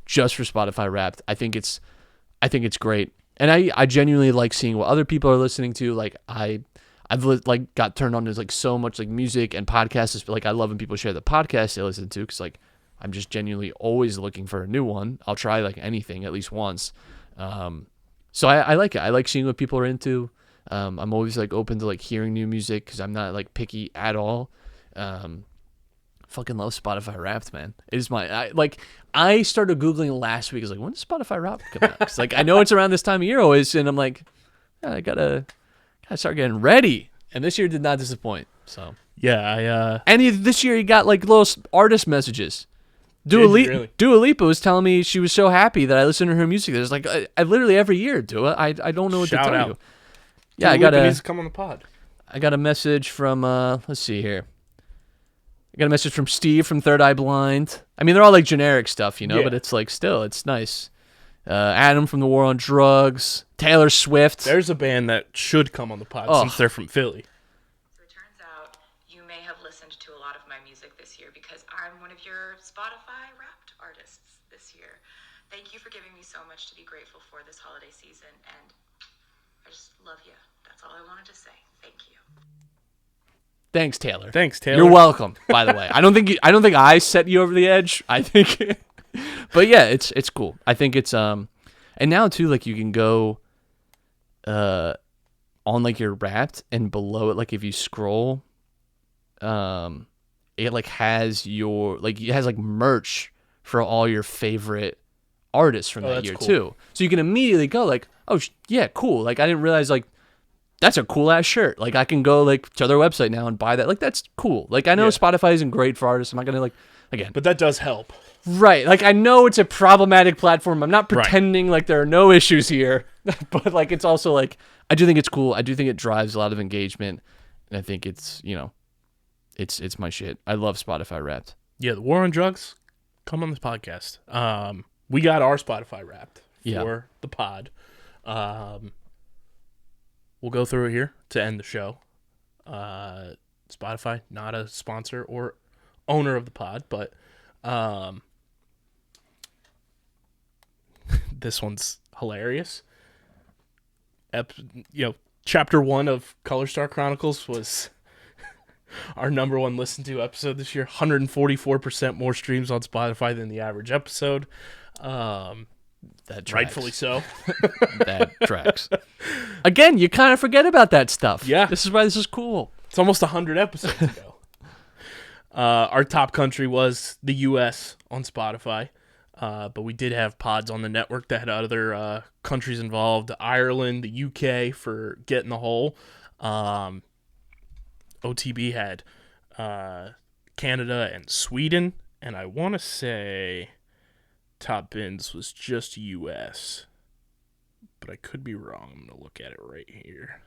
just for Spotify Wrapped. I think it's great. And I genuinely like seeing what other people are listening to. Like I've like got turned on to like so much like music and podcasts. Like I love when people share the podcasts they listen to, because like I'm just genuinely always looking for a new one. I'll try like anything at least once. So I like it. I like seeing what people are into. I'm always like open to like hearing new music because I'm not like picky at all. Fucking love Spotify Wrapped, man. It is I started Googling last week. I was like, when does Spotify Wrapped come out? 'Cause like I know it's around this time of year always, and I'm like, yeah, I gotta start getting ready. And this year did not disappoint. So Yeah, this year you got like little artist messages. Dua Lipa was telling me she was so happy that I listened to her music. There's like I literally every year, Dua. I don't know what to tell you. Yeah, Dua Lipa needs to come on the pod. I got a message from let's see here. I got a message from Steve from Third Eye Blind. I mean, they're all like generic stuff, you know, but it's like still, it's nice. Adam from The War on Drugs. Taylor Swift. There's a band that should come on the pod since they're from Philly. So it turns out you may have listened to a lot of my music this year because I'm one of your Spotify Wrapped artists this year. Thank you for giving me so much to be grateful for this holiday season, and I just love you. That's all I wanted to say. Thank you. Thanks, Taylor. You're welcome. By the way, I don't think I set you over the edge. I think, but yeah, it's cool. I think it's and now too, like you can go, on like your Wrapped, and below it, like if you scroll, it like has like merch for all your favorite artists from that year too. So you can immediately go like, oh yeah, cool. Like I didn't realize like. That's a cool ass shirt. Like I can go like to their website now and buy that. Like that's cool. Like I know Spotify isn't great for artists. I'm not gonna like again. But that does help. Right. Like I know it's a problematic platform. I'm not pretending like there are no issues here. But like it's also like I do think it's cool. I do think it drives a lot of engagement. And I think it's, you know, it's my shit. I love Spotify Wrapped. Yeah, the War on Drugs, come on this podcast. We got our Spotify Wrapped for the pod. We'll go through it here to end the show. Spotify, not a sponsor or owner of the pod, but this one's hilarious. Chapter 1 of Color Star Chronicles was our number one listened to episode this year. 144% more streams on Spotify than the average episode. That tracks. Rightfully so. That tracks. Again, you kind of forget about that stuff. Yeah. This is why this is cool. It's almost 100 episodes ago. Our top country was the U.S. on Spotify, but we did have pods on the network that had other countries involved. Ireland, the U.K. for Get in the Hole. OTB had Canada and Sweden, and I want to say Top Bins was just U.S., but I could be wrong. I'm going to look at it right here.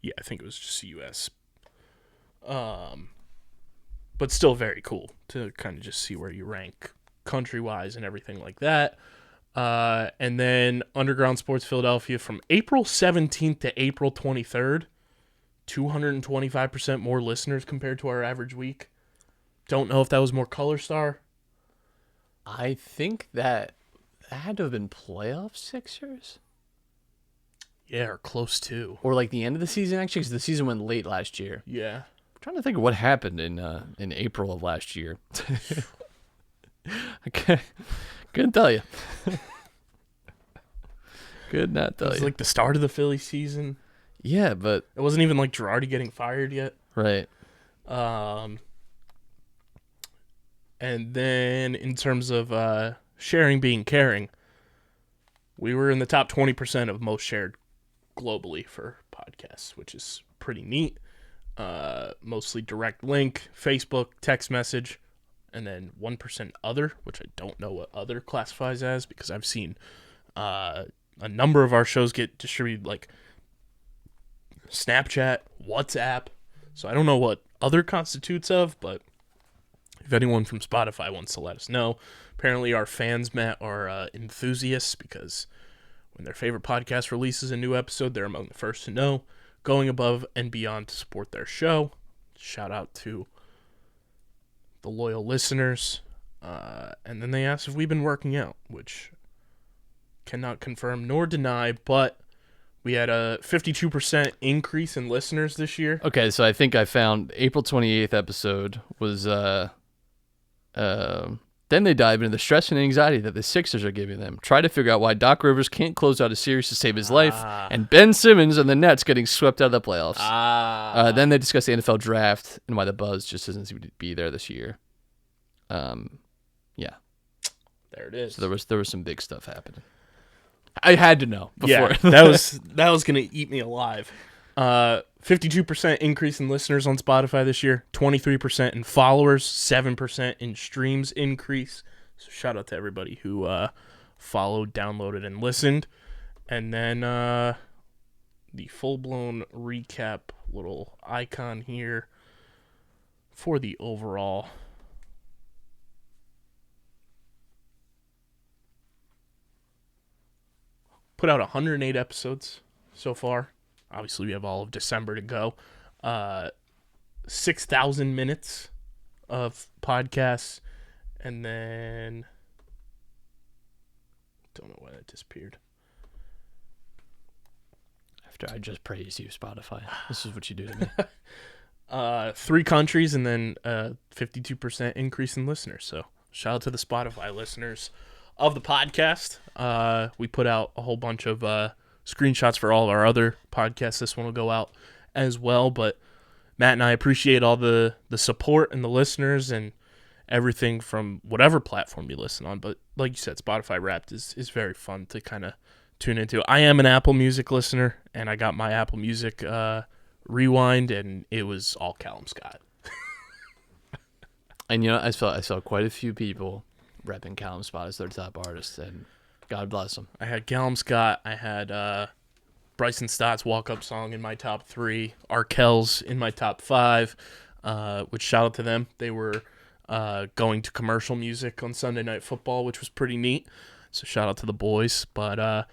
Yeah, I think it was just U.S. But still very cool to kind of just see where you rank country-wise and everything like that. And then Underground Sports Philadelphia from April 17th to April 23rd. 225% more listeners compared to our average week. Don't know if that was more Color Star. I think that had to have been playoff Sixers. Yeah, or close to. Or like the end of the season, actually, because the season went late last year. Yeah. I'm trying to think of what happened in April of last year. Okay. Couldn't tell you. Could not tell you. It was like the start of the Philly season. Yeah, but it wasn't even like Girardi getting fired yet. Right. And then in terms of sharing being caring, we were in the top 20% of most shared globally for podcasts, which is pretty neat. Mostly direct link, Facebook, text message, and then 1% other, which I don't know what other classifies as because I've seen a number of our shows get distributed like Snapchat, WhatsApp. So I don't know what other constitutes of, but if anyone from Spotify wants to let us know. Apparently our fans are enthusiasts because when their favorite podcast releases a new episode, they're among the first to know, going above and beyond to support their show. Shout out to the loyal listeners. And then they asked if we've been working out, which cannot confirm nor deny, but we had a 52% increase in listeners this year. Okay, so I think I found April 28th episode was then they dive into the stress and anxiety that the Sixers are giving them. Try to figure out why Doc Rivers can't close out a series to save his life, and Ben Simmons and the Nets getting swept out of the playoffs. Then they discuss the NFL draft and why the buzz just doesn't seem to be there this year. Yeah. There it is. So there was some big stuff happening. I had to know before. Yeah, that was gonna eat me alive. 52% increase in listeners on Spotify this year, 23% in followers, 7% in streams increase. So shout out to everybody who followed, downloaded, and listened. And then the full-blown recap little icon here for the overall. Put out 108 episodes so far. Obviously, we have all of December to go. 6,000 minutes of podcasts. And then... Don't know why that disappeared. After I just praised you, Spotify. This is what you do to me. 3 countries and then 52% increase in listeners. So shout out to the Spotify listeners of the podcast. We put out a whole bunch of screenshots for all of our other podcasts. This one will go out as well. But Matt and I appreciate all the support and the listeners and everything from whatever platform you listen on. But like you said, Spotify Wrapped is very fun to kind of tune into. I am an Apple Music listener, and I got my Apple Music Rewind, and it was all Callum Scott. And you know, I saw quite a few people repping Callum Scott as their top artist, and God bless them. I had Callum Scott. I had Bryson Stott's walk-up song in my top 3. Arkell's in my top 5, which shout out to them. They were going to commercial music on Sunday Night Football, which was pretty neat. So shout out to the boys. But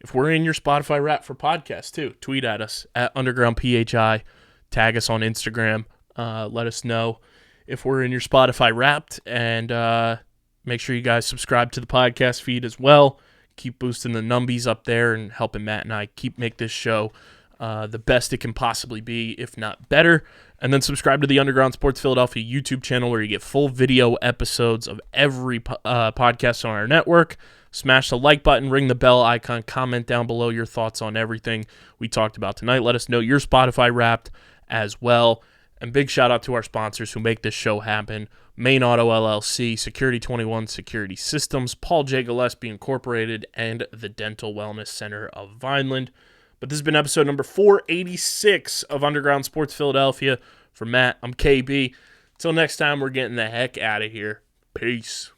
if we're in your Spotify Wrap for podcasts too, tweet at us at UndergroundPHI. Tag us on Instagram. Let us know if we're in your Spotify Wrapped, and make sure you guys subscribe to the podcast feed as well. Keep boosting the numbies up there and helping Matt and I make this show the best it can possibly be, if not better. And then subscribe to the Underground Sports Philadelphia YouTube channel, where you get full video episodes of every podcast on our network. Smash the like button, ring the bell icon, comment down below your thoughts on everything we talked about tonight. Let us know your Spotify Wrapped as well. And big shout out to our sponsors who make this show happen. Main Auto LLC, Security 21 Security Systems, Paul J. Gillespie Incorporated, and the Dental Wellness Center of Vineland. But this has been episode number 486 of Underground Sports Philadelphia. For Matt, I'm KB. Until next time, we're getting the heck out of here. Peace.